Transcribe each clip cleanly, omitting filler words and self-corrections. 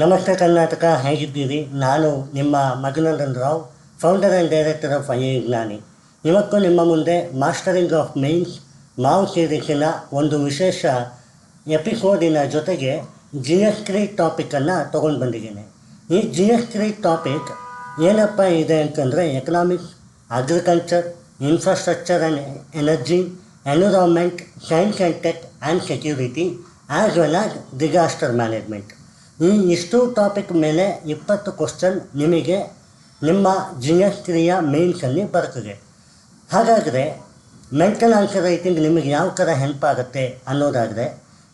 ನಮಸ್ತೆ ಕರ್ನಾಟಕ, ಹೇಗಿದ್ದೀರಿ? ನಾನು ನಿಮ್ಮ Madhunandan Rao, founder and director of IA Vijnani. ಇವತ್ತು ನಿಮ್ಮ ಮುಂದೆ ಮಾಸ್ಟರಿಂಗ್ ಆಫ್ ಮೈನ್ಸ್ ಮಾವ್ ಸೀರೀಸಿನ ಒಂದು ವಿಶೇಷ ಎಪಿಸೋಡಿನ ಜೊತೆಗೆ GS3 ಟಾಪಿಕನ್ನು ತೊಗೊಂಡು ಬಂದಿದ್ದೀನಿ. ಈ GS3 ಟಾಪಿಕ್ ಏನಪ್ಪ ಇದೆ ಅಂತಂದರೆ economics, agriculture, infrastructure and energy, environment, science and tech and security as well as disaster management. ಈ ಇಷ್ಟು ಟಾಪಿಕ್ ಮೇಲೆ 20 ಕ್ವಶನ್ ನಿಮಗೆ ನಿಮ್ಮ GS3ಯ ಮೇನ್ಸಲ್ಲಿ ಬರ್ತದೆ. ಹಾಗಾದರೆ ಮೆಂಟಲ್ ಆನ್ಸರ್ ರೈಟಿಂಗ್ ನಿಮಗೆ ಯಾವ ಥರ ಹೆಲ್ಪ್ ಆಗುತ್ತೆ ಅನ್ನೋದಾದರೆ,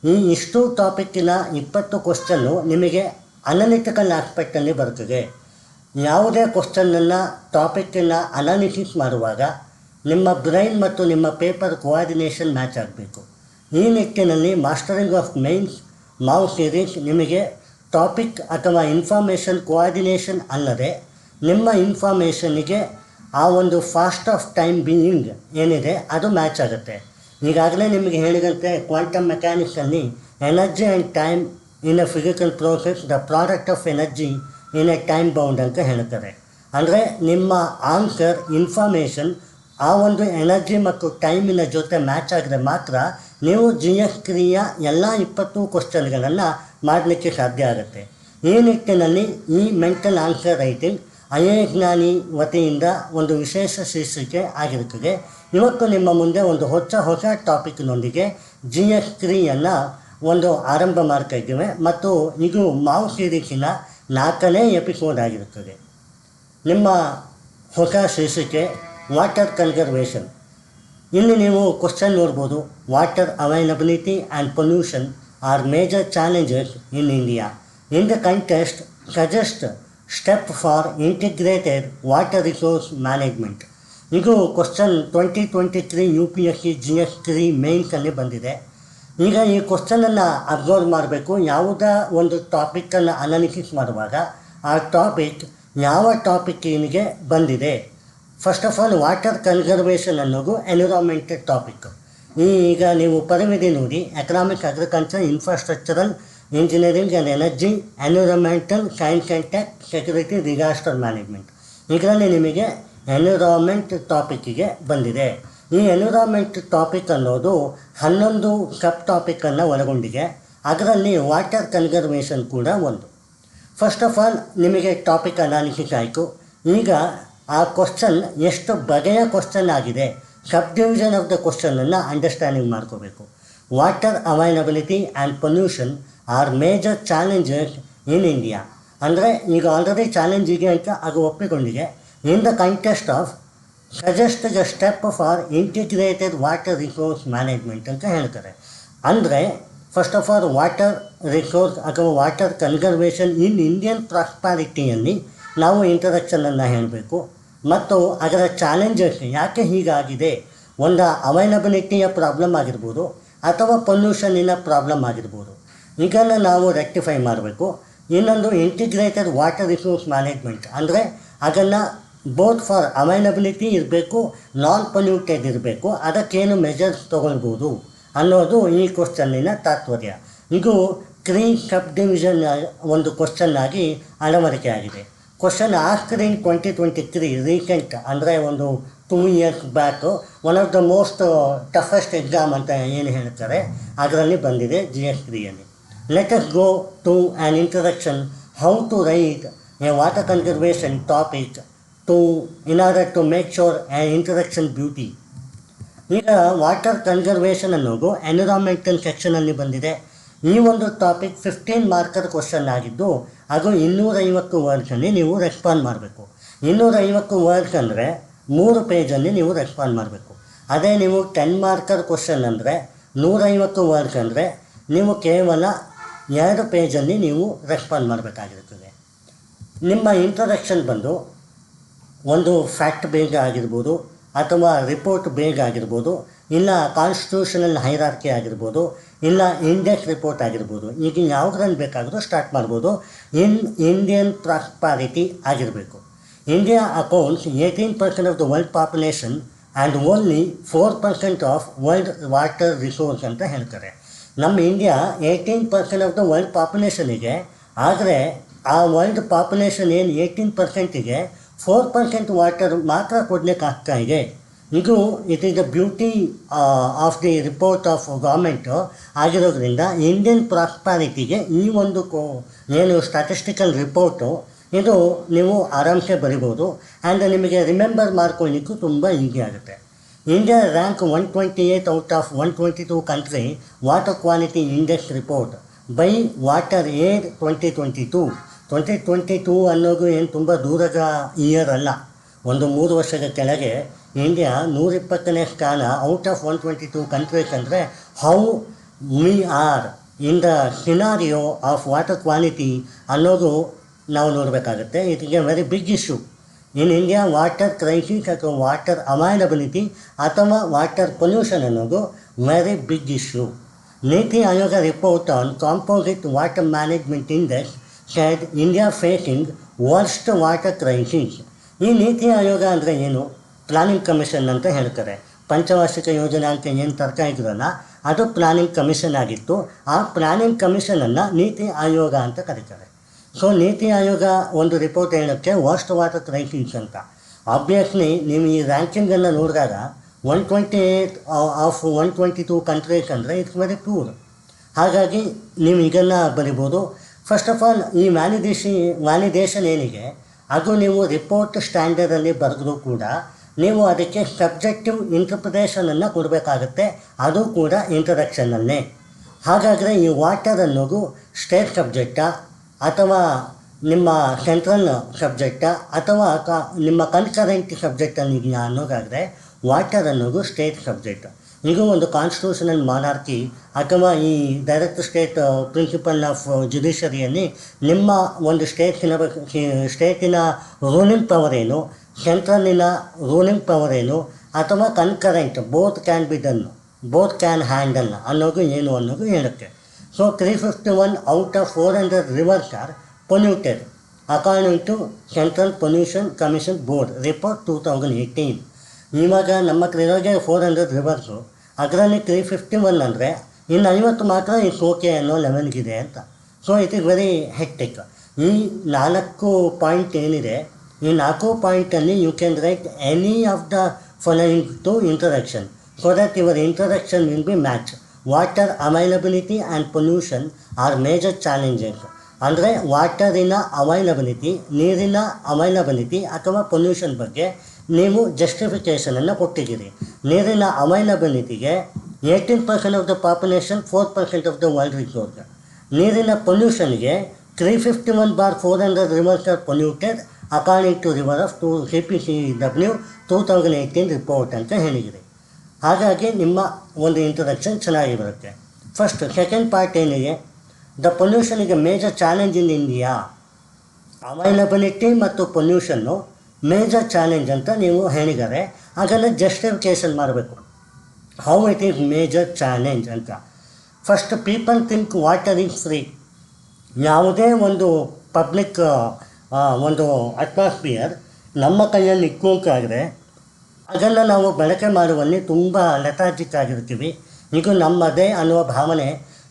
ಈ ಇಷ್ಟು ಟಾಪಿಕ್ಕಿನ 20 ಕ್ವಶನ್ನು ನಿಮಗೆ ಅನಲಿಟಿಕಲ್ ಆಸ್ಪೆಕ್ಟಲ್ಲಿ ಬರ್ತದೆ. ಯಾವುದೇ ಕ್ವಶನ್ನನ್ನು ಟಾಪಿಕ್ಕನ್ನು ಅನಾಲಿಸಿಸ್ ಮಾಡುವಾಗ ನಿಮ್ಮ ಬ್ರೈನ್ ಮತ್ತು ನಿಮ್ಮ ಪೇಪರ್ ಕೋಆರ್ಡಿನೇಷನ್ ಮ್ಯಾಚ್ ಆಗಬೇಕು. ಈ ನಿಟ್ಟಿನಲ್ಲಿ mastering of mains Mau series ನಿಮಗೆ ಟಾಪಿಕ್ ಅಥವಾ ಇನ್ಫಾರ್ಮೇಷನ್ ಕೋಆರ್ಡಿನೇಷನ್ ಅಲ್ಲದೆ ನಿಮ್ಮ ಇನ್ಫಾರ್ಮೇಷನ್ನಿಗೆ ಆ ಒಂದು ಫಾಸ್ಟ್ ಆಫ್ ಟೈಮ್ ಬೀಯಿಂಗ್ ಏನಿದೆ ಅದು ಮ್ಯಾಚ್ ಆಗುತ್ತೆ. ಈಗಾಗಲೇ ನಿಮಗೆ ಹೇಳಿದಂತೆ ಕ್ವಾಂಟಮ್ ಮೆಕ್ಯಾನಿಕ್ಸಲ್ಲಿ energy and time in a physical process the product of energy in a time bound ಅಂತ ಹೇಳ್ತಾರೆ. ಅಂದರೆ ನಿಮ್ಮ ಆನ್ಸರ್ ಇನ್ಫಾರ್ಮೇಷನ್ ಆ ಒಂದು ಎನರ್ಜಿ ಮತ್ತು ಟೈಮಿನ ಜೊತೆ ಮ್ಯಾಚ್ ಆದರೆ ಮಾತ್ರ ನೀವು GS3ಯ ಎಲ್ಲ 20 ಕ್ವಶನ್ಗಳನ್ನು ಮಾಡಲಿಕ್ಕೆ ಸಾಧ್ಯ ಆಗುತ್ತೆ. ಈ ನಿಟ್ಟಿನಲ್ಲಿ ಈ ಮೆಂಟಲ್ ಆನ್ಸರ್ ರೈಟಿಂಗ್ ಐಎ ವಿಜ್ಞಾನಿ ವತಿಯಿಂದ ಒಂದು ವಿಶೇಷ ಶೀರ್ಷಿಕೆ ಆಗಿರುತ್ತದೆ. ಇವತ್ತು ನಿಮ್ಮ ಮುಂದೆ ಒಂದು ಹೊಸ ಟಾಪಿಕ್ನೊಂದಿಗೆ GS3ಯನ್ನು ಒಂದು ಆರಂಭ ಮಾಡ್ತಾ ಇದ್ದೇವೆ ಮತ್ತು ಇದು ಮಾವ್ ಸೀರೀಸಿನ 4ನೇ ಎಪಿಸೋಡ್ ಆಗಿರುತ್ತದೆ. ನಿಮ್ಮ ಹೊಸ ಶೀರ್ಷಿಕೆ ವಾಟರ್ ಕನ್ಸರ್ವೇಷನ್. ಇಲ್ಲಿ ನೀವು ಕ್ವಶನ್ ನೋಡ್ಬೋದು. Water availability and pollution are major challenges in India. In the contest suggest step for integrated water resource management. ಇದು ಕ್ವಶನ್ 2023 UPSC GS3 ಮೇನ್ಸಲ್ಲಿ ಬಂದಿದೆ. ಈಗ ಈ ಕ್ವಶನನ್ನು ಅಬ್ಸರ್ವ್ ಮಾಡಬೇಕು. ಯಾವುದೇ ಒಂದು ಟಾಪಿಕ್ಕನ್ನು ಅನಾಲಿಸಿಸ್ ಮಾಡುವಾಗ ಆ ಟಾಪಿಕ್ ಯಾವ ಟಾಪಿಕ್ಕಿಗೆ ಬಂದಿದೆ. First of all water conservation ಅನ್ನೋದು ಎನ್ವಿರಾನ್ಮೆಂಟಲ್ ಟಾಪಿಕ್. ಈಗ ನೀವು ಪರಿಮಿತಿ ನೋಡಿ, economics, agriculture, infrastructural, engineering and energy, environmental, science and tech, security, disaster management. ಇದರಲ್ಲಿ ನಿಮಗೆ ಎನ್ವಿರಾನ್ಮೆಂಟ್ ಟಾಪಿಕ್ಕಿಗೆ ಬಂದಿದೆ. ಈ ಎನ್ವಿರಾನ್ಮೆಂಟ್ ಟಾಪಿಕ್ ಅನ್ನೋದು 11 ಸಬ್ ಟಾಪಿಕನ್ನು ಒಳಗೊಂಡಿದೆ. ಅದರಲ್ಲಿ ವಾಟರ್ ಕನ್ಸರ್ವೇಷನ್ ಕೂಡ ಒಂದು. ಫಸ್ಟ್ ಆಫ್ ಆಲ್ ನಿಮಗೆ ಟಾಪಿಕ್ ಅನಾಲಿಸಿಸ್ ಆಯಿತು. ಈಗ ಆ ಕ್ವಶನ್ ಎಷ್ಟು ಬಗೆಯ ಕ್ವಶನ್ ಆಗಿದೆ, ಸಬ್ ಡಿವಿಷನ್ ಆಫ್ ದ ಕ್ವಶನನ್ನು ಅಂಡರ್ಸ್ಟ್ಯಾಂಡಿಂಗ್ ಮಾಡ್ಕೋಬೇಕು. Water availability and pollution are major challenges in India. ಅಂದರೆ ಈಗ ಆಲ್ರೆಡಿ ಚಾಲೆಂಜ್ ಇದೆ ಅಂತ ಅದು ಒಪ್ಪಿಕೊಂಡಿದೆ. In the context of suggest the step for integrated water resource management ಅಂತ ಹೇಳ್ತಾರೆ. ಅಂದರೆ first of all water resource ಅಥವಾ ವಾಟರ್ ಕನ್ಸರ್ವೇಷನ್ ಇನ್ ಇಂಡಿಯನ್ ಪ್ರಾಸ್ಪಾರಿಟಿಯಲ್ಲಿ ನಾವು ಇಂಟ್ರಡಕ್ಷನನ್ನು ಹೇಳಬೇಕು ಮತ್ತು ಅದರ ಚಾಲೆಂಜಸ್ ಯಾಕೆ ಹೀಗಾಗಿದೆ. ಒಂದು ಅವೈಲಬಿಲಿಟಿಯ ಪ್ರಾಬ್ಲಮ್ ಆಗಿರ್ಬೋದು ಅಥವಾ ಪೊಲ್ಯೂಷನ್ನಿನ ಪ್ರಾಬ್ಲಮ್ ಆಗಿರ್ಬೋದು. ಇದನ್ನು ನಾವು ರೆಕ್ಟಿಫೈ ಮಾಡಬೇಕು. ಇನ್ನೊಂದು ಇಂಟಿಗ್ರೇಟೆಡ್ ವಾಟರ್ ರಿಸೋರ್ಸ್ ಮ್ಯಾನೇಜ್ಮೆಂಟ್ ಅಂದರೆ ಅದನ್ನು ಬೋತ್ ಫಾರ್ ಅವೈಲಬಿಲಿಟಿ ಇರಬೇಕು, ನಾನ್ ಪೊಲ್ಯೂಟೆಡ್ ಇರಬೇಕು, ಅದಕ್ಕೇನು ಮೆಜರ್ಸ್ ತೊಗೊಳ್ಬೋದು ಅನ್ನೋದು ಈ ಕ್ವಶನ್ನಿನ ತಾತ್ಪರ್ಯ. ಇದು 3 ಸಬ್ ಡಿವಿಷನ್ ಒಂದು ಕ್ವಶನ್ ಆಗಿ ಅಳವಡಿಕೆ ಆಗಿದೆ. ಕ್ವಶನ್ ಆಸ್ಕ್ಡ್ ಇನ್ 2023 ರೀಸೆಂಟ್ ಅಂದರೆ ಒಂದು 2 years back one of the most toughest exam ಅಂತ ಏನು ಹೇಳ್ತಾರೆ ಅದರಲ್ಲಿ ಬಂದಿದೆ GS3ಯಲ್ಲಿ. Let us go to an introduction how to write a water conservation topic in order to make sure an introduction beauty. ಈಗ water conservation ಅನ್ನೋದು environmental ಸೆಕ್ಷನಲ್ಲಿ ಬಂದಿದೆ. ಈ ಒಂದು ಟಾಪಿಕ್ 15 ಮಾರ್ಕರ್ ಕ್ವಶನ್ ಆಗಿದ್ದು ಅದು 250 ವರ್ಡ್ಸಲ್ಲಿ ನೀವು ರೆಸ್ಪಾಂಡ್ ಮಾಡಬೇಕು. 250 ವರ್ಡ್ಸ್ ಅಂದರೆ 3 ಪೇಜಲ್ಲಿ ನೀವು ರೆಸ್ಪಾಂಡ್ ಮಾಡಬೇಕು. ಅದೇ ನೀವು 10 ಮಾರ್ಕರ್ ಕ್ವಶನ್ ಅಂದರೆ 150 ವರ್ಡ್ಸ್ ಅಂದರೆ ನೀವು ಕೇವಲ 2 ಪೇಜಲ್ಲಿ ನೀವು ರೆಸ್ಪಾಂಡ್ ಮಾಡಬೇಕಾಗಿರುತ್ತದೆ. ನಿಮ್ಮ ಇಂಟ್ರಡಕ್ಷನ್ ಬಂದು ಒಂದು ಫ್ಯಾಕ್ಟ್ ಬೇಗ ಆಗಿರ್ಬೋದು ಅಥವಾ ರಿಪೋರ್ಟ್ ಬೇಗ ಆಗಿರ್ಬೋದು, ಇಲ್ಲ ಕಾನ್ಸ್ಟಿಟ್ಯೂಷನಲ್ ಹೈರಾರ್ಕಿ ಆಗಿರ್ಬೋದು, ಇಲ್ಲ ಇಂಡೆಕ್ಸ್ ರಿಪೋರ್ಟ್ ಆಗಿರ್ಬೋದು. ಈಗ ಯಾವುದ್ರಲ್ಲಿ ಬೇಕಾದರೂ ಸ್ಟಾರ್ಟ್ ಮಾಡ್ಬೋದು. ಇಂಡಿಯನ್ ಪ್ರಾಸ್ಪಾರಿಟಿ ಆಗಿರಬೇಕು. India accounts 18% of the world population and only 4% of world water resource ಅಂತ ಹೇಳ್ತಾರೆ. ನಮ್ಮ ಇಂಡಿಯಾ 18% ಆಫ್ ದ ವರ್ಲ್ಡ್ ಪಾಪ್ಯುಲೇಷನಿಗೆ ಆದರೆ ಆ ವರ್ಲ್ಡ್ ಪಾಪ್ಯುಲೇಷನ್ ಏನು 18%ಗೆ 4% ವಾಟರ್ ಮಾತ್ರ ಕೊಡಲಿಕ್ಕೆ ಆಗ್ತಾ ಇದೆ. ಇದು it is the beauty of the report of government ಆಗಿರೋದ್ರಿಂದ ಇಂಡಿಯನ್ ಪ್ರಾಸ್ಪಾರಿಟಿಗೆ ಈ ಒಂದು ಏನು ಸ್ಟ್ಯಾಟಿಸ್ಟಿಕಲ್ ರಿಪೋರ್ಟು ಇದು ನೀವು ಆರಾಮ್ಸೆ ಬರಿಬೋದು. ಆ್ಯಂಡ್ ನಿಮಗೆ ರಿಮೆಂಬರ್ ಮಾಡ್ಕೊಳ್ಳಿಕ್ಕೂ ತುಂಬ ಈಸಿ ಆಗುತ್ತೆ. India rank 128 out of 122 country water quality index report by water air 2022 ಅನ್ನೋದು ಏನು ತುಂಬ ದೂರದ ಇಯರ್ ಅಲ್ಲ. ಒಂದು 3 ವರ್ಷದ ಕೆಳಗೆ ಇಂಡಿಯಾ 120ನೇ ಸ್ಥಾನ ಔಟ್ ಆಫ್ 122 ಕಂಟ್ರೀಸ್ ಅಂದರೆ how we are in the scenario of water quality ಅನ್ನೋದು ನಾವು ನೋಡಬೇಕಾಗುತ್ತೆ. It is a very big issue in India. Water crisis ಅಥವಾ ವಾಟರ್ ಅವೈಲಬಿಲಿಟಿ ಅಥವಾ ವಾಟರ್ ಪೊಲ್ಯೂಷನ್ ಅನ್ನೋದು very big issue. NITI Aayog report on composite water management index said India facing worst water crisis. ಈ ನೀತಿ ಆಯೋಗ ಅಂದರೆ ಏನು? ಪ್ಲಾನಿಂಗ್ ಕಮಿಷನ್ ಅಂತ ಹೇಳ್ತಾರೆ. ಪಂಚವಾರ್ಷಿಕ ಯೋಜನೆ ಅಂತ ಏನು ತರ್ತಾ ಇದ್ರಲ್ಲ, ಅದು ಪ್ಲಾನಿಂಗ್ ಕಮಿಷನ್ ಆಗಿತ್ತು. ಆ ಪ್ಲಾನಿಂಗ್ ಕಮಿಷನನ್ನು ನೀತಿ ಆಯೋಗ ಅಂತ ಕರೀತಾರೆ. ಸೊ ನೀತಿ ಆಯೋಗ ಒಂದು ರಿಪೋರ್ಟ್ ಹೇಳೋಕ್ಕೆ ವರ್ಸ್ಟ್ ವಾಟರ್ ಕ್ರೈಸಿಸ್ ಅಂತ. ಆಬ್ವಿಯಸ್ಲಿ ನೀವು ಈ ರ್ಯಾಂಕಿಂಗನ್ನು ನೋಡಿದಾಗ 128 ಆಫ್ 122 ಕಂಟ್ರೀಸ್ ಅಂದರೆ ಇಟ್ಸ್ ವೆರಿ ಪೂರ್. ಹಾಗಾಗಿ ನೀವು ಇದನ್ನು ಬರಿಬೋದು. ಫಸ್ಟ್ ಆಫ್ ಆಲ್ ಈ ವ್ಯಾಲಿಡೇಷನ್ ಏನಿದೆ ಅದು ನೀವು ರಿಪೋರ್ಟ್ ಸ್ಟ್ಯಾಂಡರ್ಡಲ್ಲಿ ಬರೆದ್ರೂ ಕೂಡ ನೀವು ಅದಕ್ಕೆ ಸಬ್ಜೆಕ್ಟಿವ್ ಇಂಟರ್ಪ್ರಿಟೇಷನನ್ನು ಕೊಡಬೇಕಾಗುತ್ತೆ. ಅದು ಕೂಡ ಇಂಟ್ರಡಕ್ಷನ್ನಲ್ಲೇ. ಹಾಗಾದರೆ ಈ ವಾಟರ್ ಅನ್ನೋದು ಸ್ಟೇಟ್ ಸಬ್ಜೆಕ್ಟಾ ಅಥವಾ ನಿಮ್ಮ ಸೆಂಟ್ರಲ್ ಸಬ್ಜೆಕ್ಟಾ ಅಥವಾ ನಿಮ್ಮ ಕನ್ಕರೆಂಟ್ ಸಬ್ಜೆಕ್ಟಲ್ಲಿ ಇದೆಯಾ ಅನ್ನೋದಾದರೆ ವಾಟರ್ ಅನ್ನೋದು ಸ್ಟೇಟ್ ಸಬ್ಜೆಕ್ಟ್. ಇದು ಒಂದು ಕಾನ್ಸ್ಟಿಟ್ಯೂಷನಲ್ ಮಾನಾರ್ಕಿ ಅಥವಾ ಈ ಡೈರೆಕ್ಟ್ ಸ್ಟೇಟ್ ಪ್ರಿನ್ಸಿಪಲ್ ಆಫ್ ಜುಡಿಷರಿಯಲ್ಲಿ ನಿಮ್ಮ ಒಂದು ಸ್ಟೇಟಿನ ರೂಲಿಂಗ್ ಪವರ್ ಏನು, ಸೆಂಟ್ರಲ್ಲಿನ ರೂಲಿಂಗ್ ಪವರ್ ಏನು ಅಥವಾ concurrent both can be done, both can handle ಅನ್ನೋದು ಏನು ಅನ್ನೋದು ಹೇಳುತ್ತೆ. So 351 out of 400 rivers are polluted according to Central Pollution Commission Board Report 2018. ಇವಾಗ ನಮ್ಮ ಇರೋಗೆ 400 ರಿವರ್ಸು, ಅದರಲ್ಲಿ 351 ಅಂದರೆ ಇನ್ನು 50 ಮಾತ್ರ ಇಟ್ಸ್ ಓಕೆ ಅನ್ನೋ ಲೆವೆಲ್ಗಿದೆ ಅಂತ. So it is very hectic. ಈ 4 ಪಾಯಿಂಟ್ ಏನಿದೆ, ಈ 4 ಪಾಯಿಂಟಲ್ಲಿ you can write any of the following to introduction so that your introduction will be match. Water availability and pollution are major challenges. ಅಂದರೆ ವಾಟರಿನ availability, ನೀರಿನ ಅವೈಲಬಿಲಿಟಿ ಅಥವಾ pollution ಬಗ್ಗೆ ನೀವು ಜಸ್ಟಿಫಿಕೇಷನನ್ನು ಕೊಟ್ಟಿದ್ದೀರಿ. ನೀರಿನ ಅವೈಲಬಿಲಿಟಿಗೆ 18% of the population, 4% of the world resource. ನೀರಿನ ಪೊಲ್ಯೂಷನ್ಗೆ 351/400 rivers are polluted according to river of CPCW 2018 report ಅಂತ ಹೇಳಿದಿರಿ. ಹಾಗಾಗಿ ನಿಮ್ಮ ಒಂದು ಇಂಟ್ರಡಕ್ಷನ್ ಚೆನ್ನಾಗಿ ಬರುತ್ತೆ. ಫಸ್ಟ್ ಸೆಕೆಂಡ್ ಪಾರ್ಟ್ ಏನಿದೆ, the pollution is a major challenge in India. Availability ಮತ್ತು ಪೊಲ್ಯೂಷನ್ನು ಮೇಜರ್ ಚಾಲೆಂಜ್ ಅಂತ ನೀವು ಹೇಳಿದ್ದಾರೆ. ಅದನ್ನು ಜಸ್ಟಿಫಿಕೇಷನ್ ಮಾಡಬೇಕು, how it is major challenge ಅಂತ. First people think water is free. ಯಾವುದೇ ಒಂದು ಪಬ್ಲಿಕ್ ಒಂದು ಅಟ್ಮಾಸ್ಫಿಯರ್ ನಮ್ಮ ಕೈಯಲ್ಲಿ ಇಕ್ಕೋಕ್ಕಾದರೆ ಅದನ್ನು ನಾವು ಬಳಕೆ ಮಾಡುವಲ್ಲಿ ತುಂಬ ಲೆಥಾರ್ಜಿಕ್ ಆಗಿರ್ತೀವಿ. ಇದು ನಮ್ಮದೇ ಅನ್ನುವ ಭಾವನೆ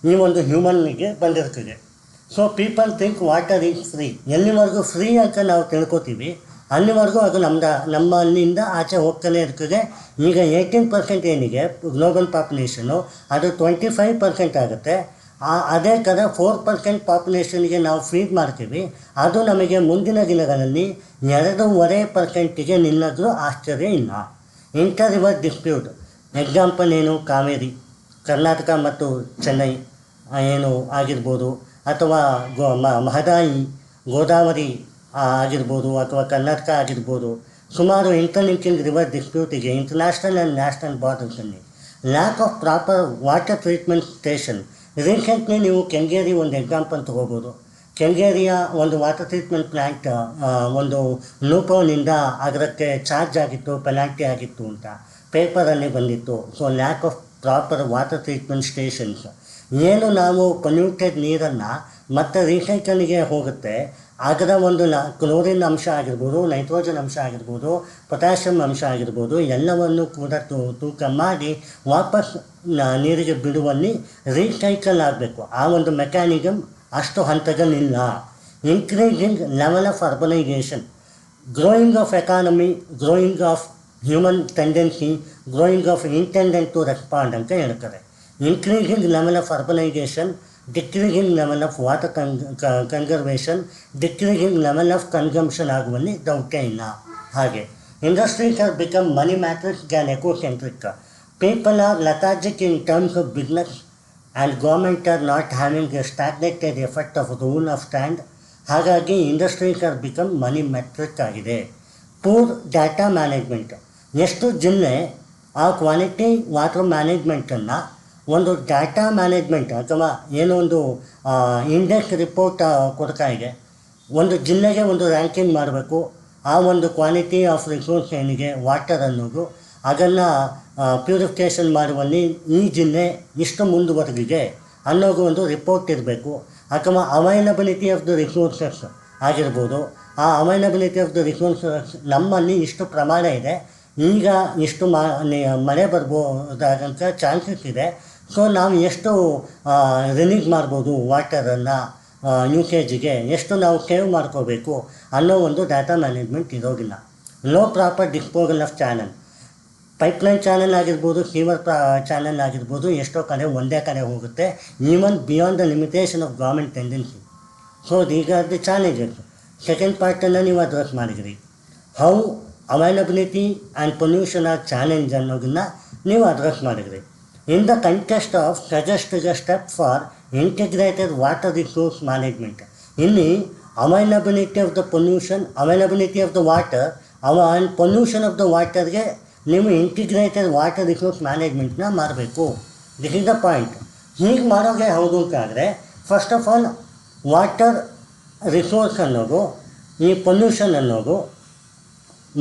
ಈ ಒಂದು ಹ್ಯೂಮನ್ನಿಗೆ ಬಂದಿರ್ತದೆ. So people think water is free. ಎಲ್ಲಿವರೆಗೂ ಫ್ರೀ ಅಂತ ನಾವು ತಿಳ್ಕೊತೀವಿ ಅಲ್ಲಿವರೆಗೂ ಅದು ನಮ್ಮಲ್ಲಿಂದ ಆಚೆ ಹೋಗ್ತಾನೆ ಇರ್ತದೆ. ಈಗ 18% ಏನಿದೆ ಗ್ಲೋಬಲ್ ಪಾಪ್ಯುಲೇಷನು, ಅದು 25% ಆಗುತ್ತೆ. ಅದೇ ಥರ 4% ಪಾಪ್ಯುಲೇಷನ್ಗೆ ನಾವು ಫೀಡ್ ಮಾಡ್ತೀವಿ. ಅದು ನಮಗೆ ಮುಂದಿನ ದಿನಗಳಲ್ಲಿ 2.5%ಗೆ ನಿಲ್ಲೋದು ಆಶ್ಚರ್ಯ ಇಲ್ಲ. ಇಂಟರ್ ರಿವರ್ ಡಿಸ್ಪ್ಯೂಟ್ ಎಕ್ಸಾಂಪಲ್ ಏನು, ಕಾವೇರಿ, ಕರ್ನಾಟಕ ಮತ್ತು ಚೆನ್ನೈ ಏನು ಆಗಿರ್ಬೋದು, ಅಥವಾ ಮಹದಾಯಿ, ಗೋದಾವರಿ ಆಗಿರ್ಬೋದು, ಅಥವಾ ಕರ್ನಾಟಕ ಆಗಿರ್ಬೋದು. ಸುಮಾರು ಇಂಟರ್ಲಿಂಕಿಂಗ್ ರಿವರ್ ಡಿಸ್ಪ್ಯೂಟಿಗೆ ಇಂಟರ್ನ್ಯಾಷನಲ್ ಆ್ಯಂಡ್ ನ್ಯಾಷನಲ್ ಬಾರ್ಡರ್ಸಲ್ಲಿ lack of proper water treatment station. Recently ನೀವು ಕೆಂಗೇರಿ ಒಂದು ಎಕ್ಸಾಂಪಲ್ ತೊಗೋಬೋದು. ಕೆಂಗೇರಿಯ ಒಂದು ವಾಟರ್ ಟ್ರೀಟ್ಮೆಂಟ್ ಪ್ಲ್ಯಾಂಟ್ ಒಂದು ಲೂಪೋನಿಂದ ಅದಕ್ಕೆ ಚಾರ್ಜ್ ಆಗಿತ್ತು, ಪೆನಾಲ್ಟಿ ಆಗಿತ್ತು ಅಂತ ಪೇಪರಲ್ಲಿ ಬಂದಿತ್ತು. So lack of proper water treatment stations. ಏನು ನಾವು ಪೊಲ್ಯೂಟೆಡ್ ನೀರನ್ನು ಮತ್ತು ರೀಸೈಕಲ್ಗೆ ಹೋಗುತ್ತೆ, ಅದರ ಒಂದು ಕ್ಲೋರಿನ್ ಅಂಶ ಆಗಿರ್ಬೋದು, ನೈಟ್ರೋಜನ್ ಅಂಶ ಆಗಿರ್ಬೋದು, ಪೊಟ್ಯಾಷಿಯಮ್ ಅಂಶ ಆಗಿರ್ಬೋದು, ಎಲ್ಲವನ್ನು ಕೂಡ ತೂಕ ಮಾಡಿ ವಾಪಸ್ ನೀರಿಗೆ ಬಿಡುವಲ್ಲಿ ರೀಸೈಕಲ್ ಆಗಬೇಕು. ಆ ಒಂದು ಮೆಕ್ಯಾನಿಸಮ್ ಅಷ್ಟು ಹಂತಗಳಿಲ್ಲ. Increasing level of urbanisation, growing of economy, growing of human tendency, growing of intendant to respond ಅಂತ ಹೇಳ್ತಾರೆ. Increasing level of urbanisation, decreasing level of water conservation, decreasing level of consumption ಆಗುವಲ್ಲಿ ಡೌಟೇ ಇಲ್ಲ. ಹಾಗೆ industries are become money matrix than ecocentric. People are lethargic in terms of business and government are not having a stagnated effect of rule of stand. ಹಾಗಾಗಿ industries are become money metric ಆಗಿದೆ. Poor data management, ಎಷ್ಟು ಜಿಲ್ಲೆ ಆ quality water ಮ್ಯಾನೇಜ್ಮೆಂಟನ್ನು ಒಂದು data management ಅಥವಾ ಏನೋ ಒಂದು index report ಕೊಡ್ತಾ ಇದೆ. ಒಂದು ಜಿಲ್ಲೆಗೆ ಒಂದು ರ್ಯಾಂಕಿಂಗ್ ಮಾಡಬೇಕು, ಆ ಒಂದು ಕ್ವಾಲಿಟಿ ಆಫ್ ರಿಸೋರ್ಸ್ ಏನಿದೆ ವಾಟರ್ ಅನ್ನೋದು, ಅದನ್ನು ಪ್ಯೂರಿಫಿಕೇಷನ್ ಮಾಡುವಲ್ಲಿ ಈ ಜಿಲ್ಲೆ ಇಷ್ಟು ಮುಂದುವರೆದಿದೆ ಅನ್ನೋದು ಒಂದು ರಿಪೋರ್ಟ್ ಇರಬೇಕು. ಅಥವಾ ಅವೈಲಬಿಲಿಟಿ ಆಫ್ ದ ರಿಸೋರ್ಸಸ್ ಆಗಿರ್ಬೋದು, ಆ ಅವೈಲಬಿಲಿಟಿ ಆಫ್ ದ ರಿಸೋರ್ಸಸ್ ನಮ್ಮಲ್ಲಿ ಇಷ್ಟು ಪ್ರಮಾಣ ಇದೆ, ಈಗ ಇಷ್ಟು ಮಳೆ ಬರ್ಬೋದಾದಂಥ ಚಾನ್ಸಸ್ ಇದೆ, ಸೊ ನಾವು ಎಷ್ಟು ರಿಲೀಸ್ ಮಾಡ್ಬೋದು ವಾಟರನ್ನು ಯೂಸೇಜಿಗೆ, ಎಷ್ಟು ನಾವು ಸೇವ್ ಮಾಡ್ಕೋಬೇಕು ಅನ್ನೋ ಒಂದು ಡಾಟಾ ಮ್ಯಾನೇಜ್ಮೆಂಟ್ ಇರೋದಿಲ್ಲ. Low proper disposal of channel, pipeline channel ಆಗಿರ್ಬೋದು, ಸೀವರ್ ಚಾನಲ್ ಆಗಿರ್ಬೋದು, ಎಷ್ಟೋ ಕಡೆ ಒಂದೇ ಕಡೆ ಹೋಗುತ್ತೆ, even beyond the limitation of government tendency. So these are the challenges. Second ಪಾರ್ಟನ್ನು ನೀವು ಅಡ್ರೆಸ್ ಮಾಡಿದ್ರಿ, how availability and pollution are challenge ಅನ್ನೋದನ್ನು ನೀವು ಅಡ್ರೆಸ್ ಮಾಡಿದ್ರಿ. In the context of suggest the step for integrated water resource management, ಇಲ್ಲಿ availability of the pollution, availability of the water and pollution of the ವಾಟರ್ಗೆ ನೀವು integrated water resource ಮ್ಯಾನೇಜ್ಮೆಂಟ್ನ ಮಾಡಬೇಕು. This is the point. ಹೀಗೆ ಮಾಡೋಕ್ಕೆ ಹೌದು ಅಂತಾದರೆ first of all water resource ಅನ್ನೋದು, ಈ ಪೊಲ್ಯೂಷನ್ ಅನ್ನೋದು